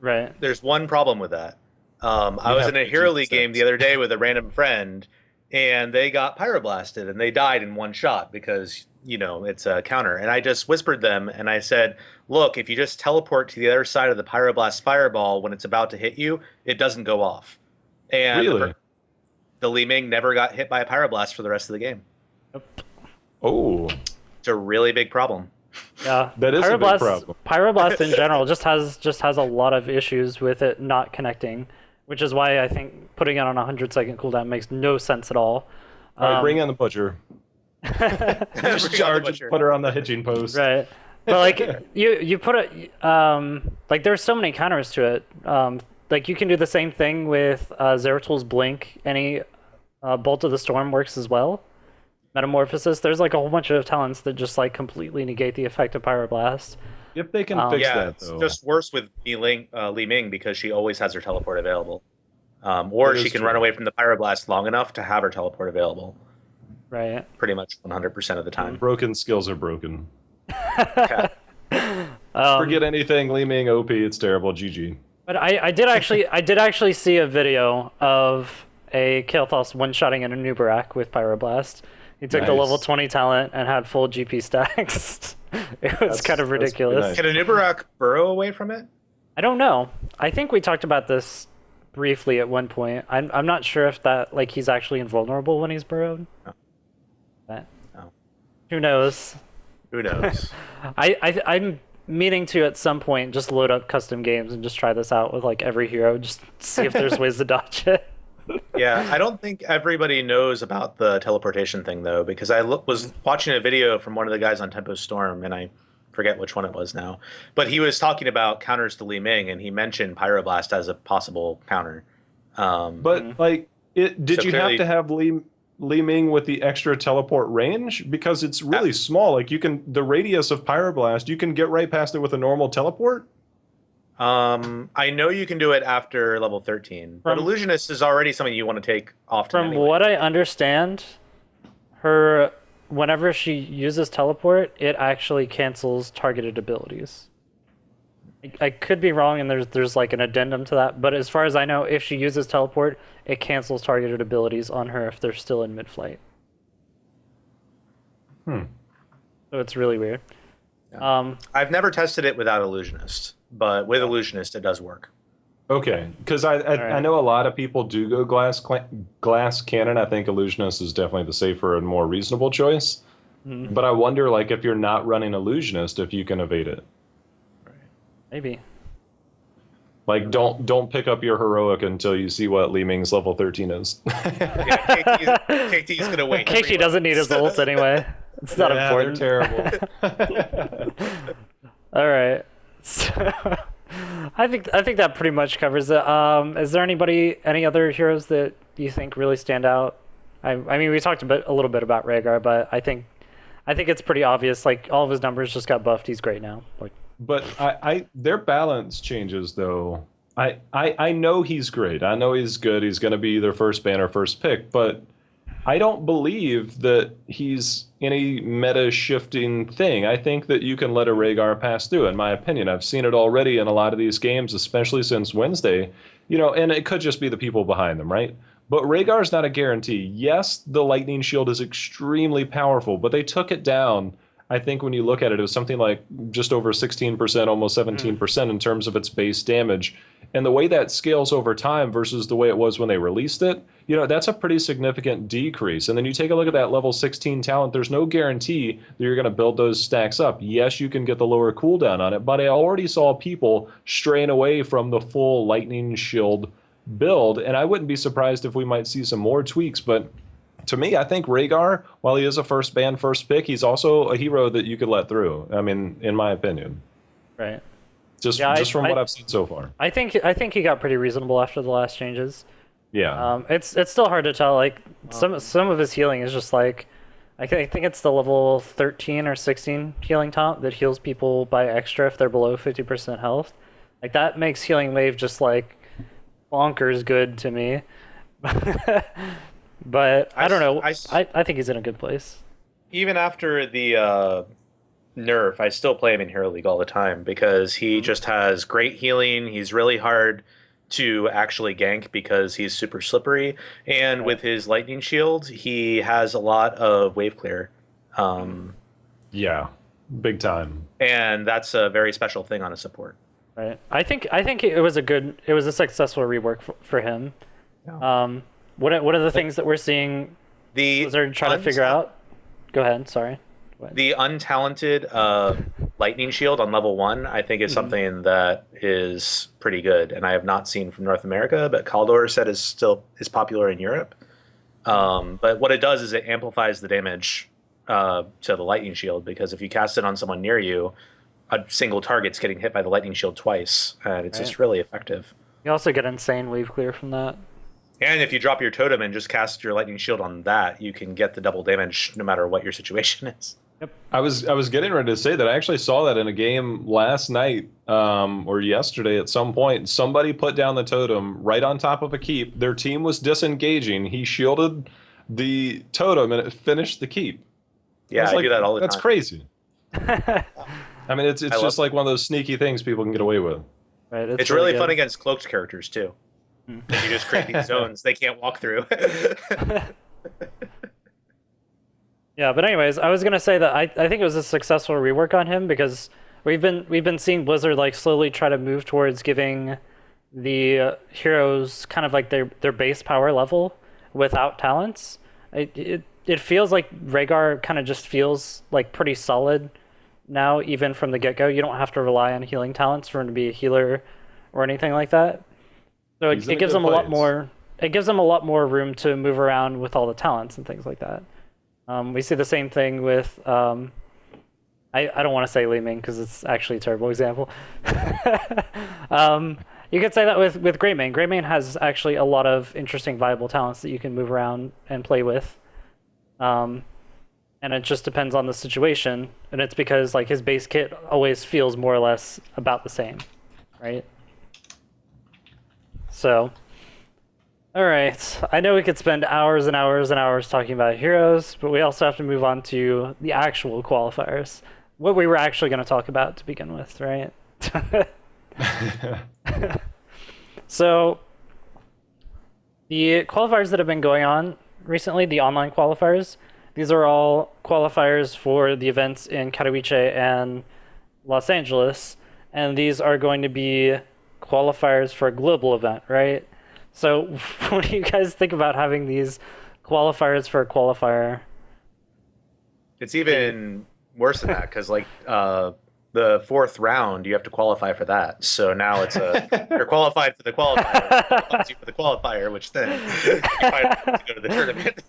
Right. There's one problem with that. I was in a Hero League game the other day with a random friend, and they got pyroblasted, and they died in one shot because, it's a counter. And I just whispered them, and I said, look, if you just teleport to the other side of the pyroblast fireball when it's about to hit you, it doesn't go off. And really? The Li-Ming never got hit by a pyroblast for the rest of the game. Yep. Oh. It's a really big problem. Yeah, that is a big problem. Pyroblast in general just has a lot of issues with it not connecting, which is why I think putting it on a 100-second cooldown makes no sense at all. All right, bring on the butcher. Just charge it, put her on the hitching post. Right, but you put it there's so many counters to it. You can do the same thing with Zeratul Blink. Any Bolt of the Storm works as well. Metamorphosis. There's a whole bunch of talents that just completely negate the effect of Pyroblast. If they can fix that, though. It's just worse with Li-Ming because she always has her teleport available. Or she can run away from the Pyroblast long enough to have her teleport available. Right. Pretty much 100% of the time. Broken skills are broken. Yeah. Forget anything Li-Ming OP, it's terrible. GG. But I did actually see a video of a Kael'thas one-shotting an Anubarak with Pyroblast. He took the level 20 talent and had full GP stacks. It was kind of ridiculous. Nice. Can Anubarak burrow away from it? I don't know. I think we talked about this briefly at one point. I'm not sure if that he's actually invulnerable when he's burrowed. No. But No. who knows? Who knows? I'm meaning to at some point just load up custom games and just try this out with every hero, just see if there's ways to dodge it. Yeah, I don't think everybody knows about the teleportation thing, though, because I was watching a video from one of the guys on Tempo Storm, and I forget which one it was now. But he was talking about counters to Li-Ming, and he mentioned Pyroblast as a possible counter. But, did you have to have Li-Ming with the extra teleport range? Because it's really small. The radius of Pyroblast, you can get right past it with a normal teleport? I know you can do it after level 13, but Illusionist is already something you want to take often. From what I understand, whenever she uses teleport, it actually cancels targeted abilities. I could be wrong, and there's an addendum to that, but as far as I know, if she uses teleport, it cancels targeted abilities on her if they're still in mid-flight. So it's really weird. Yeah. I've never tested it without Illusionist, but with Illusionist it does work. Okay, because I know a lot of people do go glass cannon. I think Illusionist is definitely the safer and more reasonable choice. But I wonder, if you're not running Illusionist, if you can evade it. Right. Maybe. Don't pick up your heroic until you see what Li-Ming's level 13 is. KT's gonna wait. KT doesn't need his ult anyway. It's not important. They're terrible. All right. So, I think that pretty much covers it. Is there any other heroes that you think really stand out? I mean, we talked a little bit about Rehgar, but I think it's pretty obvious. All of his numbers just got buffed. He's great now. But their balance changes though. I know he's great. I know he's good. He's going to be their first banner, first pick. But I don't believe that he's any meta shifting thing. I think that you can let a Rehgar pass through, in my opinion. I've seen it already in a lot of these games, especially since Wednesday, and it could just be the people behind them, right? But Rehgar's not a guarantee. Yes, the lightning shield is extremely powerful, but they took it down. I think when you look at it, it was something like just over 16%, almost 17% in terms of its base damage. And the way that scales over time versus the way it was when they released it, that's a pretty significant decrease. And then you take a look at that level 16 talent, there's no guarantee that you're going to build those stacks up. Yes, you can get the lower cooldown on it, but I already saw people straying away from the full lightning shield build, and I wouldn't be surprised if we might see some more tweaks. But to me, I think Rehgar, while he is a first ban, first pick, he's also a hero that you could let through. I mean, in my opinion. Right. Just from what I've seen so far. I think he got pretty reasonable after the last changes. Yeah. It's still hard to tell. Like some of his healing is just like, I think it's the level 13 or 16 healing taunt that heals people by extra if they're below 50% health. Like that makes healing wave just like bonkers good to me. But I don't know. I think he's in a good place. Even after the nerf, I still play him in Hero League all the time because he just has great healing. He's really hard to actually gank because he's super slippery. And with his lightning shield, he has a lot of wave clear. Yeah, big time. And that's a very special thing on a support. Right. I think it was a successful rework for him. Yeah. What are the things that we're seeing Blizzard try to figure out? Go ahead. Sorry. The untalented lightning shield on level 1, I think, is something that is pretty good, and I have not seen from North America, but Caldor said is popular in Europe. But what it does is it amplifies the damage to the lightning shield, because if you cast it on someone near you, a single target's getting hit by the lightning shield twice, and it's just really effective. You also get insane wave clear from that. And if you drop your totem and just cast your lightning shield on that, you can get the double damage no matter what your situation is. Yep. I was getting ready to say that I actually saw that in a game last night or yesterday at some point. Somebody put down the totem right on top of a keep. Their team was disengaging. He shielded the totem and it finished the keep. Yeah, I do that all the time. That's crazy. I mean, it's just like one of those sneaky things people can get away with. Right, it's really fun against cloaked characters too. You just create these zones they can't walk through. Yeah, but anyways, I was gonna say that I think it was a successful rework on him because we've been seeing Blizzard like slowly try to move towards giving the heroes kind of like their base power level without talents. It feels like Rehgar kind of just feels like pretty solid now, even from the get-go. You don't have to rely on healing talents for him to be a healer or anything like that. So it gives them a lot more. It gives them a lot more room to move around with all the talents and things like that. We see the same thing with. I don't want to say Li-Ming because it's actually a terrible example. You could say that with Greymane. Greymane has actually a lot of interesting viable talents that you can move around and play with. And it just depends on the situation, and it's because like his base kit always feels more or less about the same, right? So, all right. I know we could spend hours and hours and hours talking about heroes, but we also have to move on to the actual qualifiers. What we were actually going to talk about to begin with, right? So, the qualifiers that have been going on recently, the online qualifiers, these are all qualifiers for the events in Katowice and Los Angeles, and these are going to be qualifiers for a global event, right? So what do you guys think about having these qualifiers for a qualifier? It's even worse than that because like the fourth round you have to qualify for that. So now it's you're qualified for the qualifier, qualifies you for the qualifier, which then you might have to go to the tournament.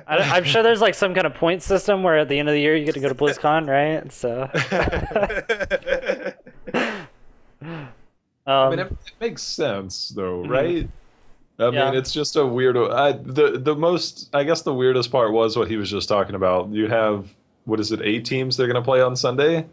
I'm sure there's like some kind of point system where at the end of the year you get to go to BlizzCon, right? So I mean, it makes sense though, right? I mean, it's just a weirdo. I guess the weirdest part was what he was just talking about. You have, what is it, 8 teams they're going to play on Sunday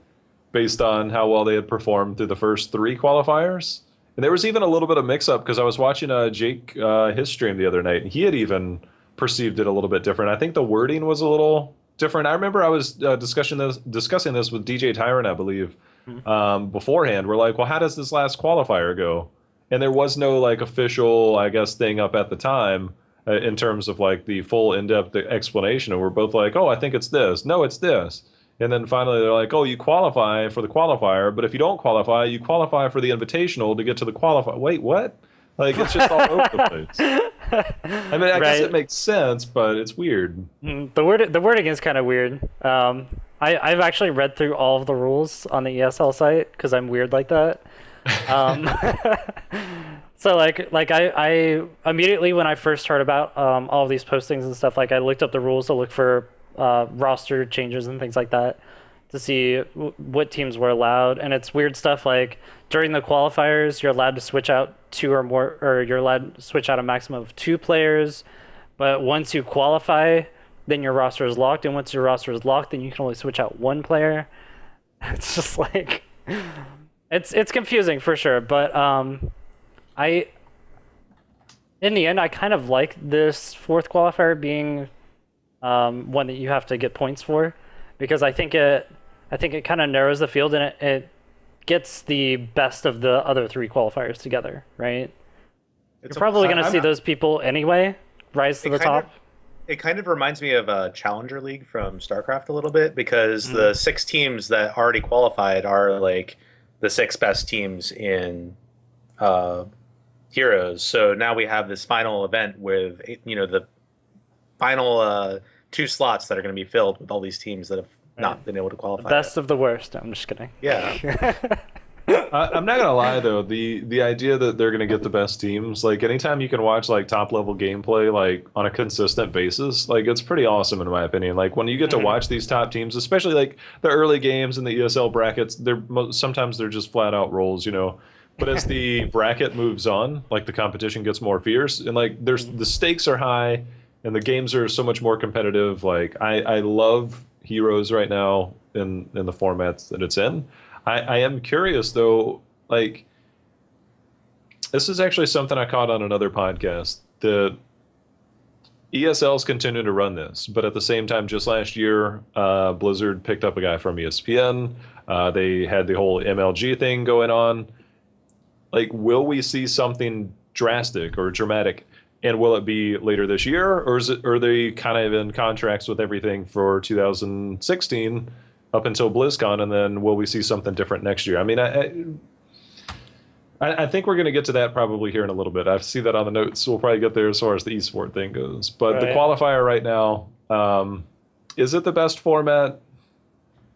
based on how well they had performed through the first 3 qualifiers. And there was even a little bit of mix-up because I was watching Jake, his stream the other night, and he had even perceived it a little bit different. I think the wording was a little different. I remember I was discussing this with DJ Tyrant, I believe, beforehand. We're like, well, how does this last qualifier go? And there was no like official, I guess, thing up at the time in terms of like the full in-depth explanation. And we're both like, oh, I think it's this. No, it's this. And then finally they're like, oh, you qualify for the qualifier, but if you don't qualify, you qualify for the invitational to get to the qualifier. Wait, what? Like, it's just all over the place. I mean, I guess it makes sense, but it's weird. The wording is kind of weird. I've actually read through all of the rules on the ESL site because I'm weird like that. So like I immediately when I first heard about all of these postings and stuff, like I looked up the rules to look for roster changes and things like that to see what teams were allowed. And it's weird stuff like during the qualifiers you're allowed to switch out two or more, or you're allowed to switch out a maximum of 2 players, but once you qualify then your roster is locked, and once your roster is locked then you can only switch out 1 player. It's just like it's confusing for sure, but in the end I kind of like this 4th qualifier being one that you have to get points for, because I think it kind of narrows the field, and it gets the best of the other 3 qualifiers together, right? You're probably going to see those people anyway rise to the top. It kind of reminds me of a Challenger League from StarCraft a little bit, because the 6 teams that already qualified are like the 6 best teams in Heroes. So now we have this final event with, you know, the final 2 slots that are going to be filled with all these teams that have not been able to qualify. Best of the worst. I'm just kidding. Yeah. I'm not gonna lie though, the idea that they're gonna get the best teams, like anytime you can watch like top level gameplay like on a consistent basis, like it's pretty awesome in my opinion. Like when you get to watch these top teams, especially like the early games in the ESL brackets, sometimes they're just flat out rolls, you know. But as the bracket moves on, like the competition gets more fierce, and like the stakes are high, and the games are so much more competitive. Like I love Heroes right now in the formats that it's in. I am curious though, like this is actually something I caught on another podcast. The ESLs continue to run this, but at the same time, just last year, Blizzard picked up a guy from ESPN. They had the whole MLG thing going on. Like, will we see something drastic or dramatic? And will it be later this year, or are they kind of in contracts with everything for 2016 up until BlizzCon, and then will we see something different next year? I mean, I think we're going to get to that probably here in a little bit. I see that on the notes. We'll probably get there as far as the Esport thing goes. But the qualifier right now, is it the best format?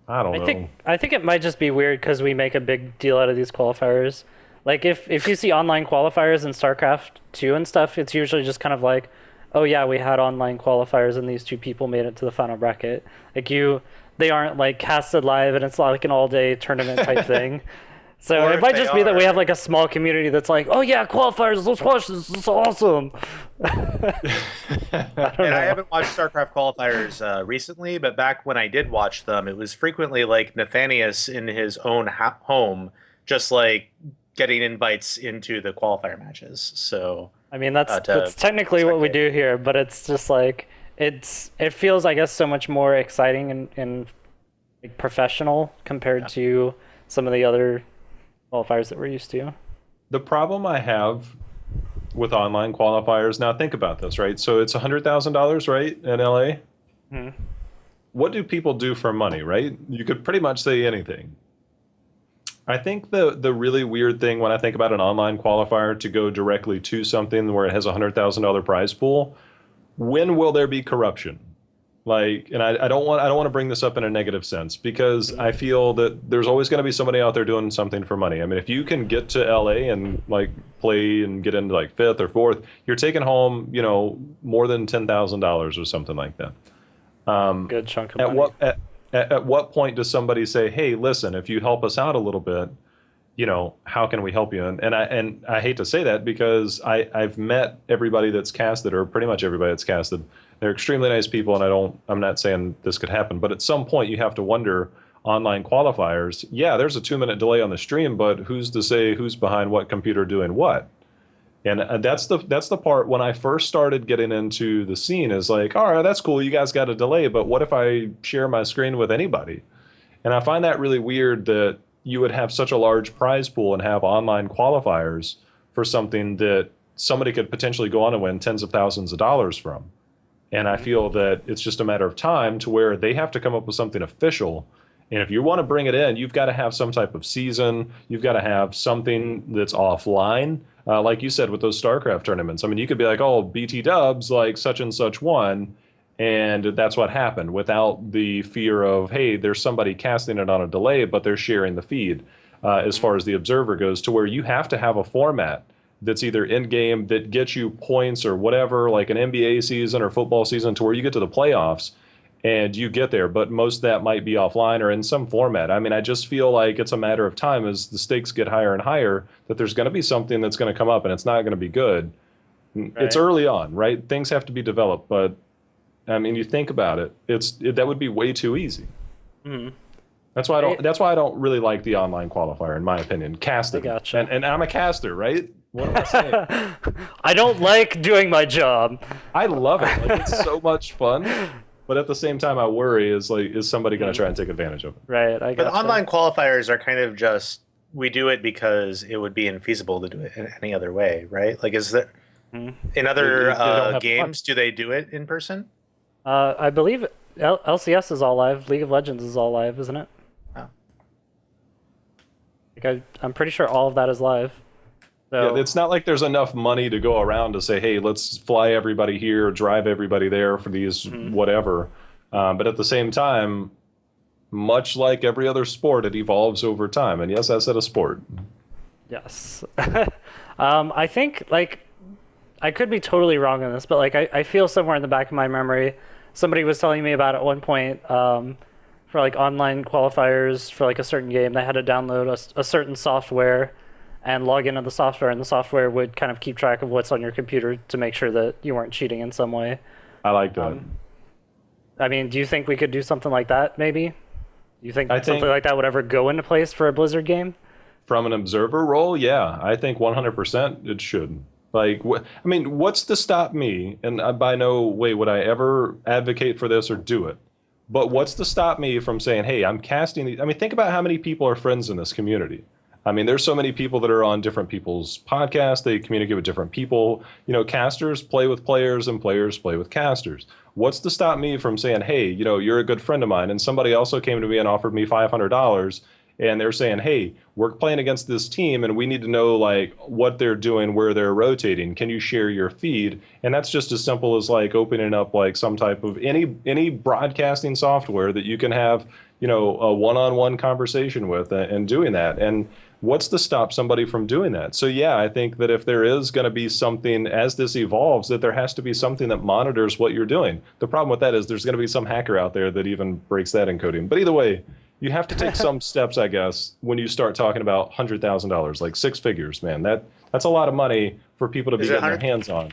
I don't know. I think it might just be weird because we make a big deal out of these qualifiers. Like, if you see online qualifiers in StarCraft 2 and stuff, it's usually just kind of like, oh yeah, we had online qualifiers and these 2 people made it to the final bracket. Like, they aren't like casted live and it's like an all-day tournament type thing. So it might just be that we have like a small community that's like, oh yeah, qualifiers, let's watch this, this is awesome. I haven't watched StarCraft qualifiers recently, but back when I did watch them, it was frequently like Nathanius in his own home, just like getting invites into the qualifier matches. So I mean, that's technically what we do here, but it's just like it feels, I guess, so much more exciting and like professional compared to some of the other qualifiers that we're used to. The problem I have with online qualifiers, now think about this, right? So it's $100,000, right, in LA? What do people do for money, right? You could pretty much say anything. I think the really weird thing when I think about an online qualifier to go directly to something where it has a $100,000 prize pool, when will there be corruption? Like, and I don't want to bring this up in a negative sense, because I feel that there's always going to be somebody out there doing something for money. I mean, if you can get to LA and like play and get into like 5th or 4th, you're taking home, you know, more than $10,000 or something like that. Good chunk of money. At what point does somebody say, hey, listen, if you help us out a little bit, you know, how can we help you? And I hate to say that, because I've met everybody that's casted, or pretty much everybody that's casted. They're extremely nice people, and I'm not saying this could happen, but at some point you have to wonder, online qualifiers, yeah, there's a 2-minute delay on the stream, but who's to say who's behind what computer doing what? And that's the part when I first started getting into the scene is like, all right, that's cool. You guys got a delay, but what if I share my screen with anybody? And I find that really weird that you would have such a large prize pool and have online qualifiers for something that somebody could potentially go on and win tens of thousands of dollars from. And I feel that it's just a matter of time to where they have to come up with something official. And if you want to bring it in, you've got to have some type of season. You've got to have something that's offline. Like you said with those StarCraft tournaments. I mean, you could be like, oh, BT dubs, like such and such won. And that's what happened without the fear of, hey, there's somebody casting it on a delay, but they're sharing the feed as far as the observer goes, to where you have to have a format that's either in game that gets you points or whatever, like an NBA season or football season, to where you get to the playoffs and you get there. But most of that might be offline or in some format. I mean, I just feel like it's a matter of time as the stakes get higher and higher that there's going to be something that's going to come up and it's not going to be good. Right. It's early on, right? Things have to be developed. But I mean, you think about it, that would be way too easy. Mm-hmm. That's why I don't really like the online qualifier, in my opinion. Casting. I gotcha. And I'm a caster, right? What am I saying? I don't like doing my job. I love it. Like, it's so much fun. But at the same time, I worry is somebody going to try and take advantage of it? Right. But online qualifiers are kind of just, we do it because it would be infeasible to do it in any other way, right? Like, is there in other games, do they do it in person? I believe LCS is all live. League of Legends is all live, isn't it? Oh. Like I'm pretty sure all of that is live. So, yeah, it's not like there's enough money to go around to say, hey, let's fly everybody here, drive everybody there for these whatever. But at the same time, much like every other sport, it evolves over time. And yes, I said a sport. Yes. I think, like, I could be totally wrong on this, but like I feel somewhere in the back of my memory, somebody was telling me about at one point for like online qualifiers for like a certain game, they had to download a certain software and log into the software, and the software would kind of keep track of what's on your computer to make sure that you weren't cheating in some way. I like that. I mean, do you think we could do something like that, maybe? Do you think something like that would ever go into place for a Blizzard game? From an observer role, yeah. I think 100% it should. Like, I mean, what's to stop me? And by no way would I ever advocate for this or do it. But what's to stop me from saying, hey, I'm casting these? I mean, think about how many people are friends in this community. I mean, there's so many people that are on different people's podcasts. They communicate with different people. You know, casters play with players and players play with casters. What's to stop me from saying, hey, you know, you're a good friend of mine, and somebody also came to me and offered me $500, and they're saying, hey, we're playing against this team and we need to know like what they're doing, where they're rotating. Can you share your feed? And that's just as simple as like opening up like some type of any broadcasting software that you can have, you know, a one-on-one conversation with and doing that. And what's to stop somebody from doing that? So yeah, I think that if there is going to be something as this evolves, that there has to be something that monitors what you're doing. The problem with that is there's going to be some hacker out there that even breaks that encoding. But either way, you have to take some steps, I guess, when you start talking about $100,000, like six figures, man. That's a lot of money for people to be getting their hands on.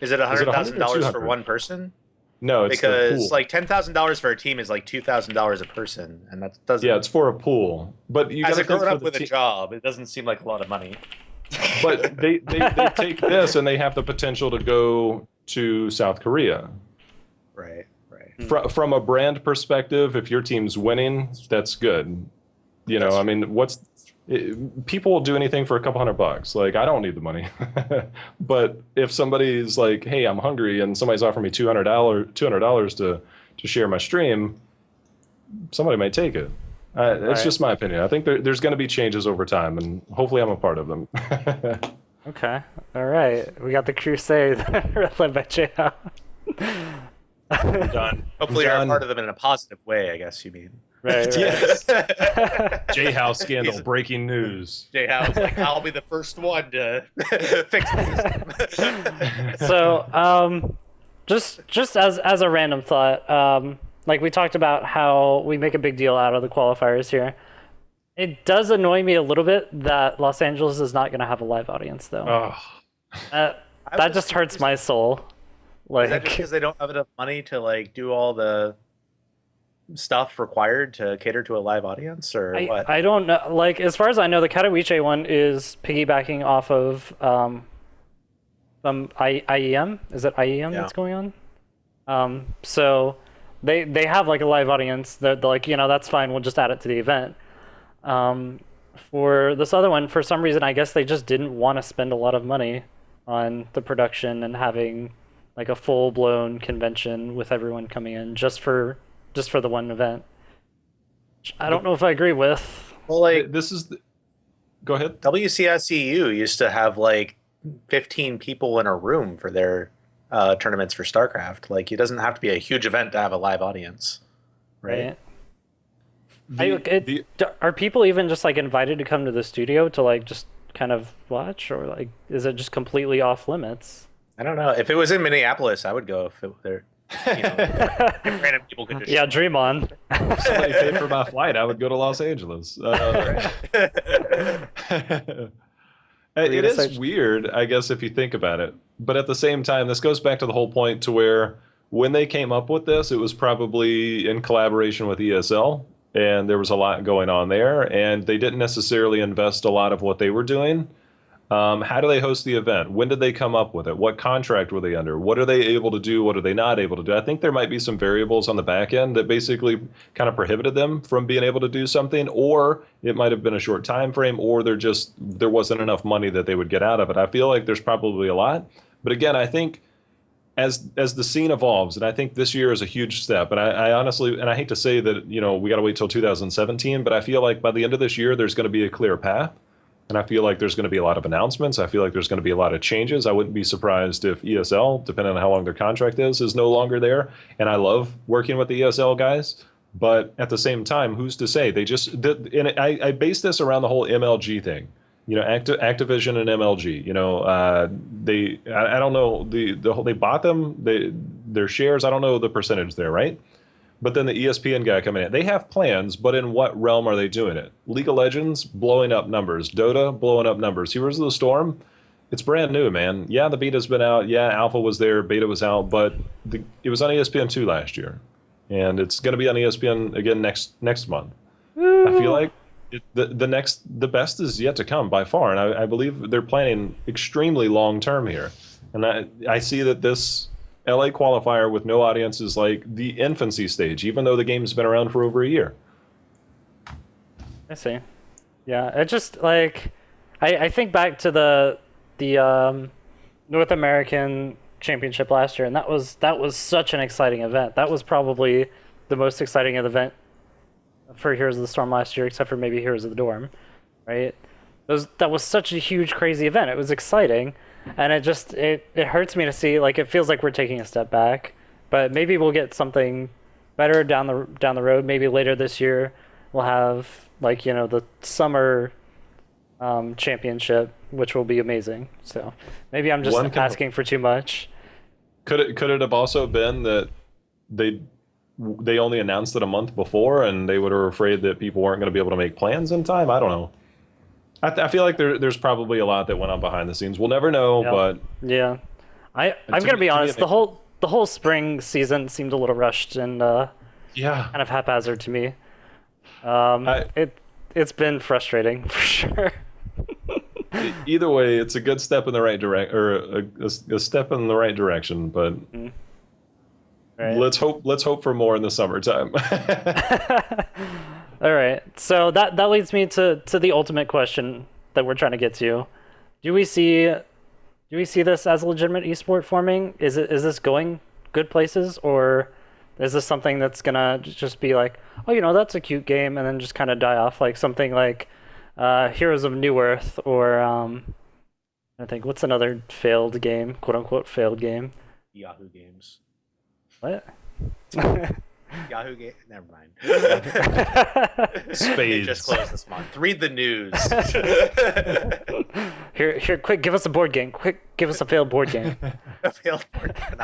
Is it $100,000 for one person? No, it's because like $10,000 for a team is like $2,000 a person, and that doesn't. Yeah, it's for a pool, but you got to grown up with a job. It doesn't seem like a lot of money. But they take this and they have the potential to go to South Korea. Right. From a brand perspective, if your team's winning, that's good. You know, I mean, people will do anything for a couple $100. Like, I don't need the money. But if somebody's like, hey, I'm hungry, and somebody's offering me $200 to share my stream, somebody might take it. That's just my opinion. I think there's going to be changes over time, and hopefully I'm a part of them. Okay. All right. We got the crusade led by Cho'gall. Done. Hopefully you're a part of them in a positive way, I guess you mean. Right. Yes. J-House scandal, breaking news. J-House, like, I'll be the first one to fix the system. So, just as a random thought, like we talked about how we make a big deal out of the qualifiers here. It does annoy me a little bit that Los Angeles is not going to have a live audience, though. That just hurts my soul. Like, is that just because they don't have enough money to like do all the stuff required to cater to a live audience, or what? I don't know. Like, as far as I know, the Katowice one is piggybacking off of IEM. Is it IEM Yeah. that's going on? So they have like a live audience. They're like, that's fine. We'll just add it to the event. For this other one, for some reason, I guess they just didn't want to spend a lot of money on the production and having like a full-blown convention with everyone coming in just for the one event. Which I don't know if I agree with. Well, like Go ahead. WCSEU used to have like 15 people in a room for their tournaments for StarCraft. Like, it doesn't have to be a huge event to have a live audience, right? Are people even just like invited to come to the studio to like just kind of watch, or like is it just completely off limits? I don't know. If it was in Minneapolis, I would go. If random people could just dream on. If somebody paid for my flight, I would go to Los Angeles. It is weird, I guess, if you think about it. But at the same time, this goes back to the whole point to where when they came up with this, it was probably in collaboration with ESL, and there was a lot going on there, and they didn't necessarily invest a lot of what they were doing. How do they host the event? When did they come up with it? What contract were they under? What are they able to do? What are they not able to do? I think there might be some variables on the back end that basically kind of prohibited them from being able to do something, or it might have been a short time frame, or there wasn't enough money that they would get out of it. I feel like there's probably a lot. But again, I think as the scene evolves, and I think this year is a huge step, and I honestly, and I hate to say that, we got to wait till 2017, but I feel like by the end of this year, there's going to be a clear path. And I feel like there's going to be a lot of announcements. I feel like there's going to be a lot of changes. I wouldn't be surprised if ESL, depending on how long their contract is no longer there. And I love working with the ESL guys. But at the same time, who's to say? And I base this around the whole MLG thing. Activision and MLG. I don't know they bought them. Their shares. I don't know the percentage there, right? But then the ESPN guy coming in, they have plans, but in what realm are they doing it? League of Legends, blowing up numbers. Dota, blowing up numbers. Heroes of the Storm, it's brand new, man. Yeah, the beta's been out. Yeah, alpha was there, beta was out, but it was on ESPN2 last year. And it's going to be on ESPN again next month. Woo. I feel like the best is yet to come by far. And I believe they're planning extremely long term here. And I see that this LA qualifier with no audience is like the infancy stage, even though the game's been around for over a year. I see. Yeah, it just like I think back to the North American Championship last year, and that was such an exciting event. That was probably the most exciting event for Heroes of the Storm last year, except for maybe Heroes of the Dorm, right? That was such a huge, crazy event. It was exciting. And it hurts me to see, like, it feels like we're taking a step back, but maybe we'll get something better down the road. Maybe later this year we'll have like, the summer championship, which will be amazing. So maybe I'm just asking for too much. Could it have also been that they only announced it a month before and they were afraid that people weren't going to be able to make plans in time? I don't know. I feel like there's probably a lot that went on behind the scenes. We'll never know, but yeah, I'm gonna be honest. The whole spring season seemed a little rushed and kind of haphazard to me. It's been frustrating for sure. Either way, it's a good step in the right direction, or a step in the right direction. But right. Let's hope for more in the summertime. All right, so that leads me to the ultimate question that we're trying to get to. Do we see this as a legitimate esport forming? Is this going good places, or is this something that's gonna just be like, oh, that's a cute game, and then just kind of die off, like something like Heroes of New Earth, or I think what's another failed game, quote unquote failed game? Yahoo Games. What? Yahoo Game. Never mind. Spades. Just closed this month. Read the news. Here, quick! Give us a board game. Quick, give us a failed board game. A failed board game.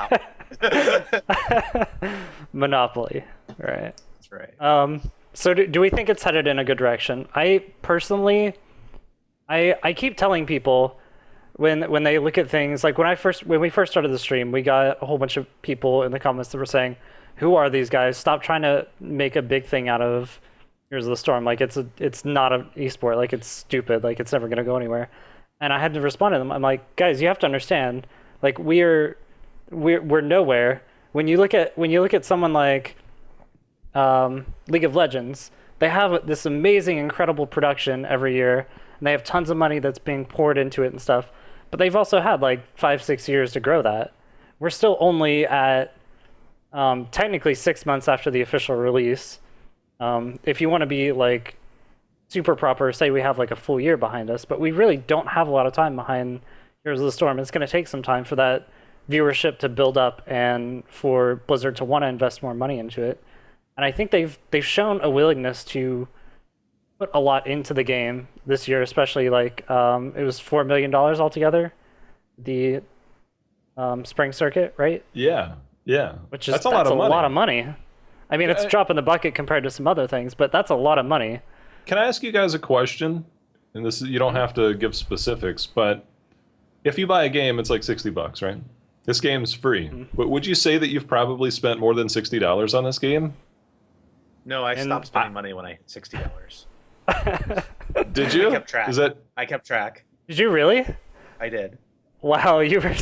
Monopoly. Right. That's right. So do we think it's headed in a good direction? I personally, I keep telling people when they look at things, like when we first started the stream, we got a whole bunch of people in the comments that were saying, who are these guys? Stop trying to make a big thing out of Heroes of the Storm. Like it's not an esport. Like it's stupid. Like it's never gonna go anywhere. And I had to respond to them. I'm like, guys, you have to understand. Like we're nowhere. When you look at someone like League of Legends, they have this amazing, incredible production every year, and they have tons of money that's being poured into it and stuff. But they've also had like 5-6 years to grow that. We're still only at technically 6 months after the official release. If you want to be like super proper, say we have like a full year behind us, but we really don't have a lot of time behind Heroes of the Storm. It's going to take some time for that viewership to build up and for Blizzard to want to invest more money into it. And I think they've shown a willingness to put a lot into the game this year, especially like it was $4 million altogether, the spring circuit, right? Yeah. Which is that's a lot of money. I mean, it's a drop in the bucket compared to some other things, but that's a lot of money. Can I ask you guys a question? And this is, you don't have to give specifics, but if you buy a game, it's like $60, right? This game's free. But would you say that you've probably spent more than $60 on this game? No, I stopped spending money when I hit $60. Did you? I kept track. I kept track. Did you really? I did. Wow, you were.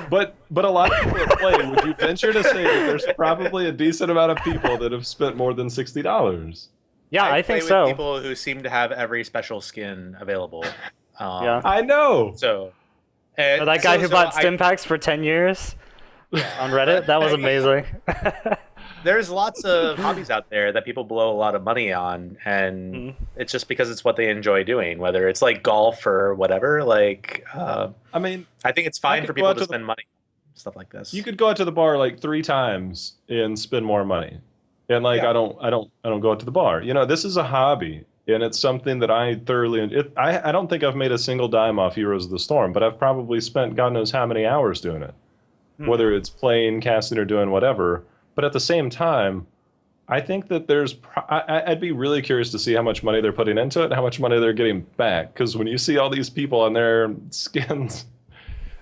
But a lot of people that play, would you venture to say that there's probably a decent amount of people that have spent more than $60? Yeah, I think play so. With people who seem to have every special skin available. Yeah, I know. So, or that guy who bought stim packs for 10 years on Reddit, that was amazing. There's lots of hobbies out there that people blow a lot of money on, and it's just because it's what they enjoy doing, whether it's like golf or whatever. Like, I mean, I think it's fine for people to spend money on stuff like this. You could go out to the bar like 3 times and spend more money. And like, I don't go out to the bar. You know, this is a hobby, and it's something that I thoroughly. I don't think I've made a single dime off Heroes of the Storm, but I've probably spent God knows how many hours doing it, whether it's playing, casting, or doing whatever. But at the same time, I think that I'd be really curious to see how much money they're putting into it and how much money they're getting back. Because when you see all these people on their skins,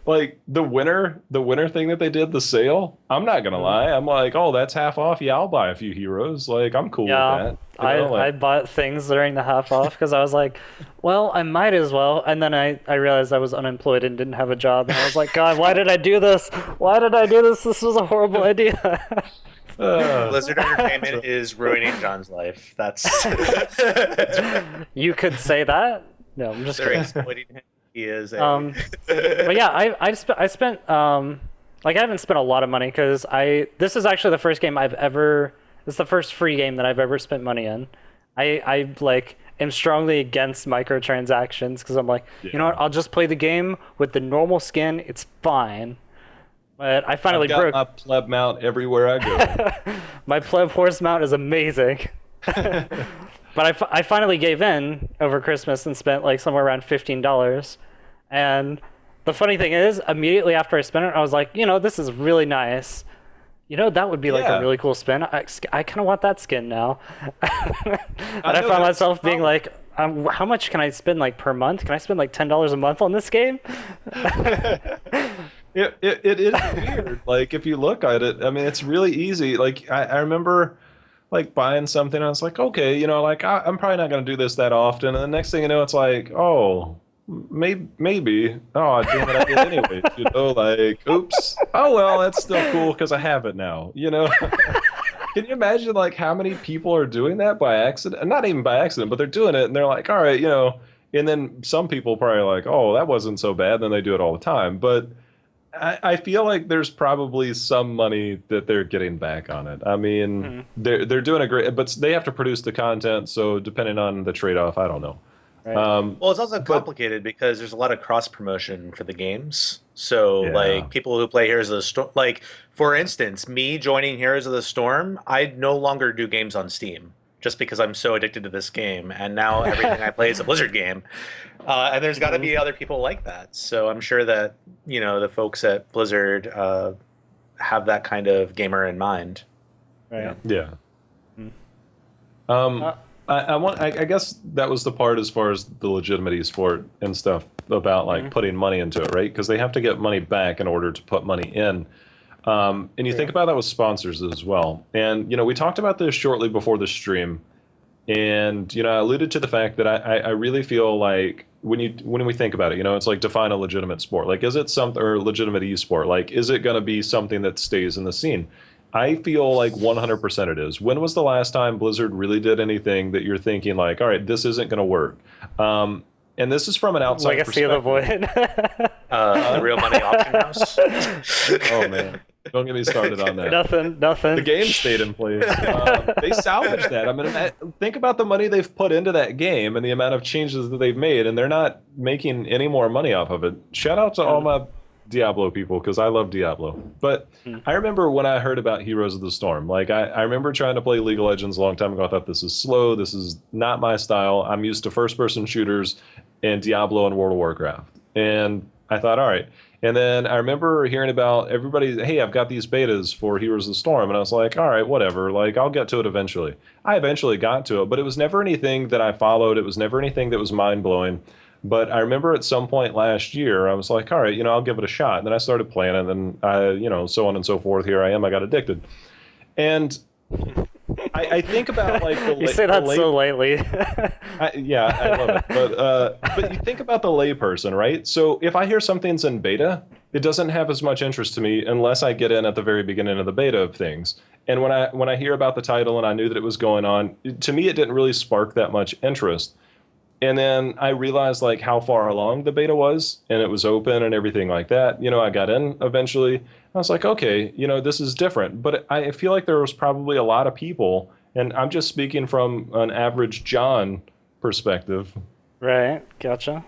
like the winter thing that they did, the sale, I'm not going to lie. I'm like, oh, that's half off. Yeah, I'll buy a few heroes. Like, I'm cool with that. I bought things during the half off because I was like, well, I might as well. And then I realized I was unemployed and didn't have a job. And I was like, God, why did I do this? Why did I do this? This was a horrible idea. Blizzard Entertainment is ruining John's life. That's You could say that. No, I'm just they're kidding. exploiting him. He is. But yeah, I spent like I haven't spent a lot of money because this is actually the first game it's the first free game that I've ever spent money in. I like am strongly against microtransactions because I'm like, you know what? I'll just play the game with the normal skin. It's fine. But I finally broke. My pleb mount everywhere I go. My pleb horse mount is amazing. But I finally gave in over Christmas and spent like somewhere around $15. And the funny thing is, immediately after I spent it, I was like, you know, this is really nice. You know, that would be like a really cool spin. I kind of want that skin now. And I found myself being like, how much can I spend like per month? Can I spend like $10 a month on this game? It is weird. Like, if you look at it, I mean, it's really easy. Like, I remember like buying something, I was like, okay, you know, like I'm probably not going to do this that often. And the next thing you know, it's like, oh, maybe. Oh, damn it, I did anyway. You know, like, oops. Oh, well, that's still cool because I have it now, you know? Can you imagine like how many people are doing that by accident? Not even by accident, but they're doing it and they're like, all right, you know, and then some people probably like, oh, that wasn't so bad. Then they do it all the time. But I feel like there's probably some money that they're getting back on it. I mean, they're doing a great, but they have to produce the content. So depending on the trade-off, I don't know. Right. Well, it's also complicated because there's a lot of cross promotion for the games. So like people who play Heroes of the Storm, like for instance, me joining Heroes of the Storm, I no longer do games on Steam just because I'm so addicted to this game. And now everything I play is a Blizzard game. And there's got to be other people like that. So I'm sure that, you know, the folks at Blizzard have that kind of gamer in mind. Right. Yeah. I guess that was the part as far as the legitimate esport and stuff about like putting money into it, right? Because they have to get money back in order to put money in. And you think about that with sponsors as well. And, you know, we talked about this shortly before the stream. And I alluded to the fact that I really feel like when we think about it, it's like define a legitimate sport. Like, is it something or legitimate esport? Like, is it going to be something that stays in the scene? I feel like 100% it is. When was the last time Blizzard really did anything that you're thinking like, all right, this isn't going to work? And this is from an outside Legacy of the perspective. Void. The Real Money Auction House. Oh man, don't get me started on that. Nothing. The game stayed in place. They salvaged that. I mean, think about the money they've put into that game and the amount of changes that they've made, and they're not making any more money off of it. Shout out to all my Diablo people, because I love Diablo. But I remember when I heard about Heroes of the Storm, like I remember trying to play League of Legends a long time ago. I thought, this is slow. This is not my style. I'm used to first-person shooters and Diablo and World of Warcraft. And I thought, all right. And then I remember hearing about everybody, hey, I've got these betas for Heroes of the Storm. And I was like, all right, whatever. Like, I'll get to it eventually. I eventually got to it, but it was never anything that I followed. It was never anything that was mind-blowing. But I remember at some point last year, I was like, all right, I'll give it a shot. And then I started playing it, and then, so on and so forth. Here I am. I got addicted. And I think about, like, you say that so lightly. yeah, I love it. But you think about the layperson, right? So if I hear something's in beta, it doesn't have as much interest to me unless I get in at the very beginning of the beta of things. And when I hear about the title and I knew that it was going on, to me, it didn't really spark that much interest. And then I realized like how far along the beta was, and it was open and everything like that. I got in eventually. I was like, okay, this is different. But I feel like there was probably a lot of people, and I'm just speaking from an average John perspective. Right, gotcha.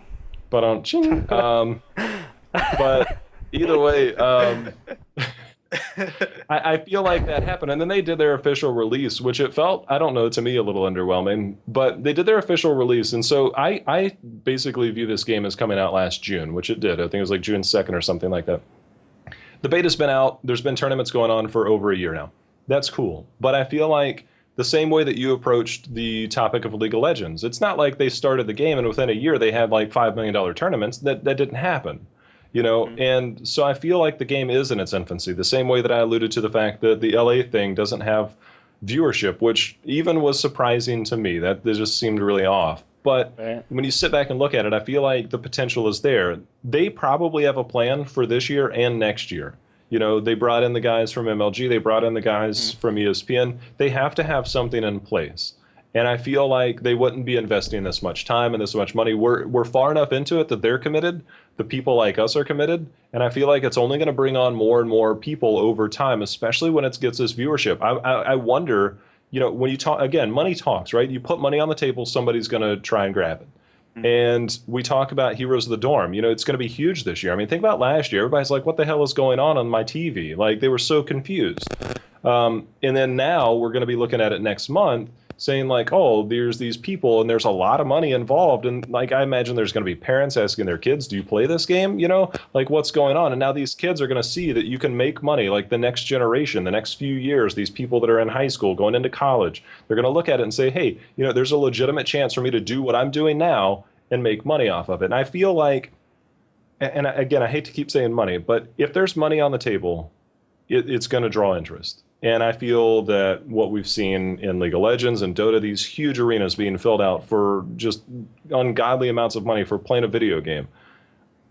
But but either way, I feel like that happened. And then they did their official release, which it felt, I don't know, to me a little underwhelming, but they did their official release. And so I basically view this game as coming out last June, which it did. I think it was like June 2nd or something like that. The beta's been out. There's been tournaments going on for over a year now. That's cool. But I feel like the same way that you approached the topic of League of Legends, it's not like they started the game and within a year they had like $5 million tournaments. That didn't happen. And so I feel like the game is in its infancy, the same way that I alluded to the fact that the LA thing doesn't have viewership, which even was surprising to me. That just seemed really off. But when you sit back and look at it, I feel like the potential is there. They probably have a plan for this year and next year. They brought in the guys from MLG, they brought in the guys from ESPN. They have to have something in place. And I feel like they wouldn't be investing this much time and this much money. We're far enough into it that they're committed. The people like us are committed. And I feel like it's only going to bring on more and more people over time, especially when it gets this viewership. I wonder, when you talk, again, money talks, right? You put money on the table, somebody's going to try and grab it. And we talk about Heroes of the Dorm. It's going to be huge this year. I mean, think about last year. Everybody's like, what the hell is going on my TV? Like, they were so confused. And then now we're going to be looking at it next month, saying like, oh, there's these people and there's a lot of money involved. And like, I imagine there's going to be parents asking their kids, do you play this game? Like, what's going on? And now these kids are going to see that you can make money, like the next generation, the next few years, these people that are in high school going into college, they're going to look at it and say, hey, there's a legitimate chance for me to do what I'm doing now and make money off of it. And I feel like, and again, I hate to keep saying money, but if there's money on the table, it's going to draw interest. And I feel that what we've seen in League of Legends and Dota, these huge arenas being filled out for just ungodly amounts of money for playing a video game,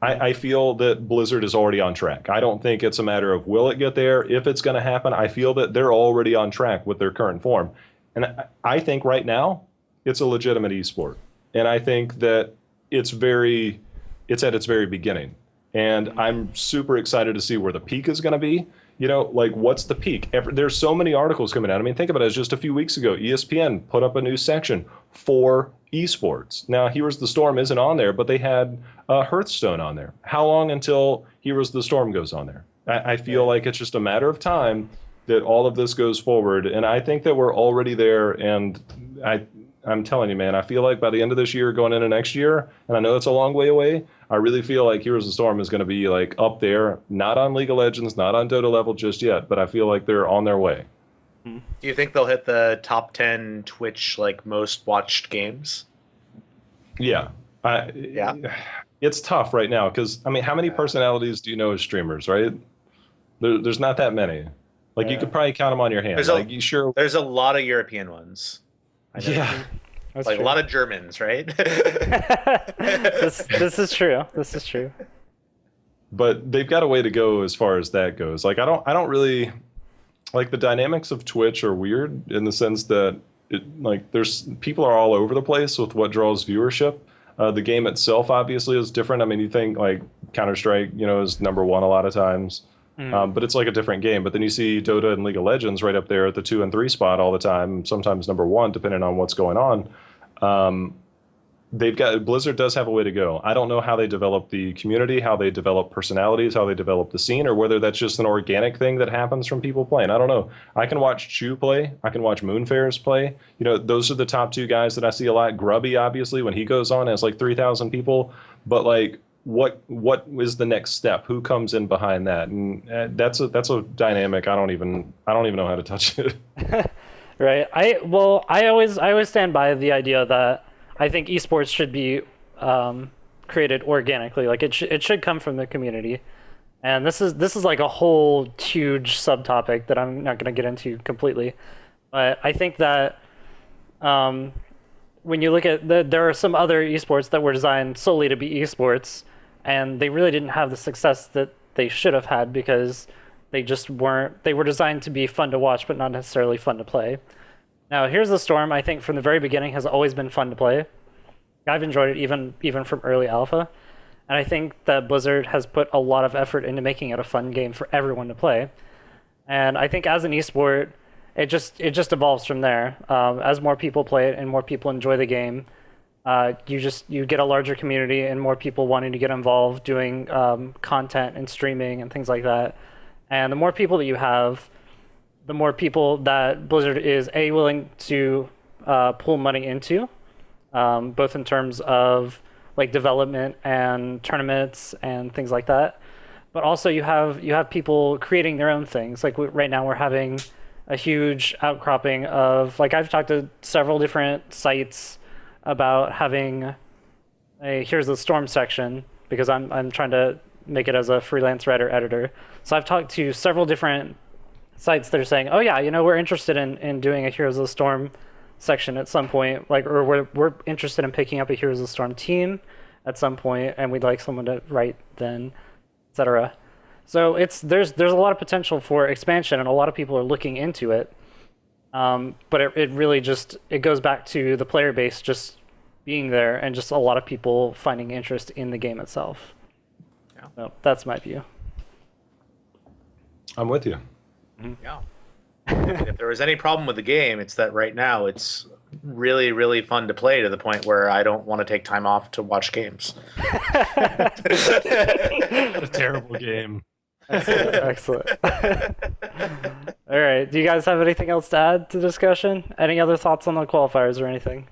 I feel that Blizzard is already on track. I don't think it's a matter of will it get there, if it's going to happen. I feel that they're already on track with their current form. And I think right now it's a legitimate esport. And I think that it's at its very beginning. And I'm super excited to see where the peak is going to be. Like, what's the peak? There's so many articles coming out. I mean, think about it. Just a few weeks ago, ESPN put up a new section for esports. Now, Heroes of the Storm isn't on there, but they had Hearthstone on there. How long until Heroes of the Storm goes on there? I feel like it's just a matter of time that all of this goes forward. And I think that we're already there. And I'm telling you, man, I feel like by the end of this year, going into next year, and I know it's a long way away, I really feel like Heroes of the Storm is going to be like up there, not on League of Legends, not on Dota level just yet, but I feel like they're on their way. Do you think they'll hit the top 10 Twitch like most watched games? Yeah. Yeah. It's tough right now because, I mean, how many personalities do you know as streamers, right? There's not that many. Like, you could probably count them on your hand. There's a lot of European ones. I know. Yeah. That's Like true. a lot of Germans, right? This is true. This is true. But they've got a way to go as far as that goes. Like I don't really like the dynamics of Twitch are weird in the sense that there's people are all over the place with what draws viewership. The game itself obviously is different. I mean, you think like Counter-Strike, is number one a lot of times, but it's like a different game. But then you see Dota and League of Legends right up there at the 2 and 3 spot all the time, sometimes number one, depending on what's going on. Blizzard does have a way to go. I don't know how they develop the community, how they develop personalities, how they develop the scene, or whether that's just an organic thing that happens from people playing. I don't know. I can watch Chew play. I can watch Moonfares play. Those are the top two guys that I see a lot. Grubby, obviously, when he goes on, has like 3,000 people. But like, what is the next step? Who comes in behind that? And that's a dynamic. I don't even know how to touch it. Right. I always stand by the idea that I think esports should be created organically. Like it should come from the community, and this is like a whole huge subtopic that I'm not going to get into completely. But I think that when you look at there are some other esports that were designed solely to be esports, and they really didn't have the success that they should have had because they just weren't. They were designed to be fun to watch, but not necessarily fun to play. Now, Here's the Storm, I think, from the very beginning has always been fun to play. I've enjoyed it even from early alpha. And I think that Blizzard has put a lot of effort into making it a fun game for everyone to play. And I think as an esport, it just evolves from there. As more people play it and more people enjoy the game, you get a larger community and more people wanting to get involved doing content and streaming and things like that. And the more people that you have, the more people that Blizzard is willing to pull money into, both in terms of like development and tournaments and things like that. But also you have people creating their own things. Like right now we're having a huge outcropping of like I've talked to several different sites about having a Here's the Storm section because I'm trying to make it as a freelance writer editor. So I've talked to several different sites that are saying, oh yeah, we're interested in doing a Heroes of the Storm section at some point, like, or we're interested in picking up a Heroes of the Storm team at some point, and we'd like someone to write then, etc. So there's a lot of potential for expansion, and a lot of people are looking into it. But it really it goes back to the player base just being there, and just a lot of people finding interest in the game itself. Yeah. So that's my view. I'm with you. Yeah. If there was any problem with the game, it's that right now it's really, really fun to play to the point where I don't want to take time off to watch games. What a terrible game. Excellent. All right. Do you guys have anything else to add to the discussion? Any other thoughts on the qualifiers or anything?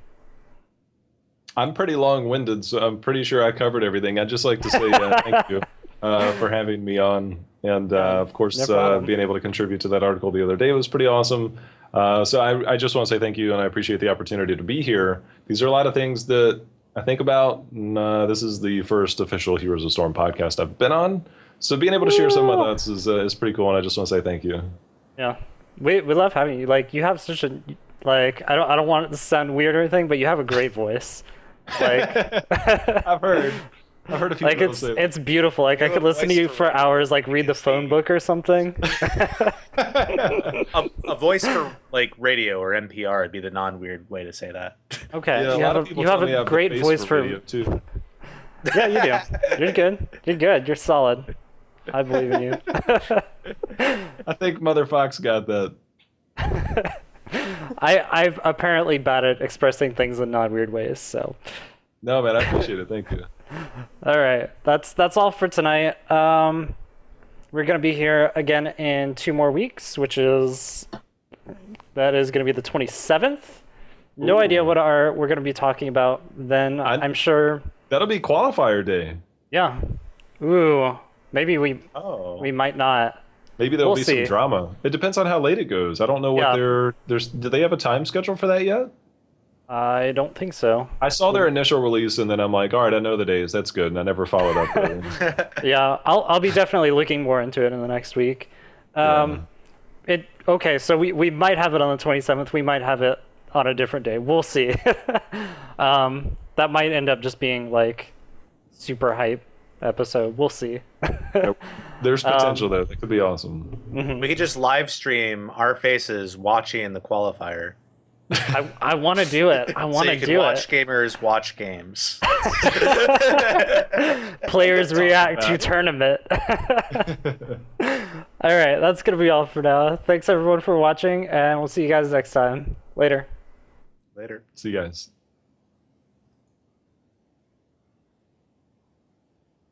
I'm pretty long-winded, so I'm pretty sure I covered everything. I'd just like to say thank you for having me on. And of course, being able to contribute to that article the other day was pretty awesome. So I just want to say thank you, and I appreciate the opportunity to be here. These are a lot of things that I think about. This is the first official Heroes of Storm podcast I've been on. So being able to share some of my thoughts is pretty cool, and I just want to say thank you. Yeah, we love having you. Like, you have such a I don't want it to sound weird or anything, but you have a great voice. Like I've heard a few people say that. It's beautiful. Like, I could listen to you for hours, like read the phone book or something. A voice for like radio or NPR would be the non-weird way to say that. Okay, Yeah, you have a great voice for radio too. Yeah, you do. You're good. You're good. You're solid. I believe in you. I think Mother Fox got that. I've apparently bad at expressing things in non-weird ways, so. No, man, I appreciate it. Thank you. All right, that's all for tonight. We're gonna be here again in 2 more weeks, that is gonna be the 27th. No idea what we're gonna be talking about then. I'm sure that'll be qualifier day. Yeah. Ooh, maybe we might not. Maybe there'll be see. some drama. It depends on how late it goes. I don't know what do they have a time schedule for that yet? I don't think so. I saw their initial release and then I'm like, all right, I know the days. That's good. And I never followed up with it. Yeah, I'll be definitely looking more into it in the next week. Okay, so we might have it on the 27th. We might have it on a different day. We'll see. That might end up just being like super hype episode. We'll see. There's potential there. That could be awesome. We could just live stream our faces watching the qualifier. I want to do it. I want So to you do can watch it. gamers watch games. Players react to tournament. All right, that's gonna be all for now. Thanks everyone for watching, and we'll see you guys next time. Later. Later. See you guys.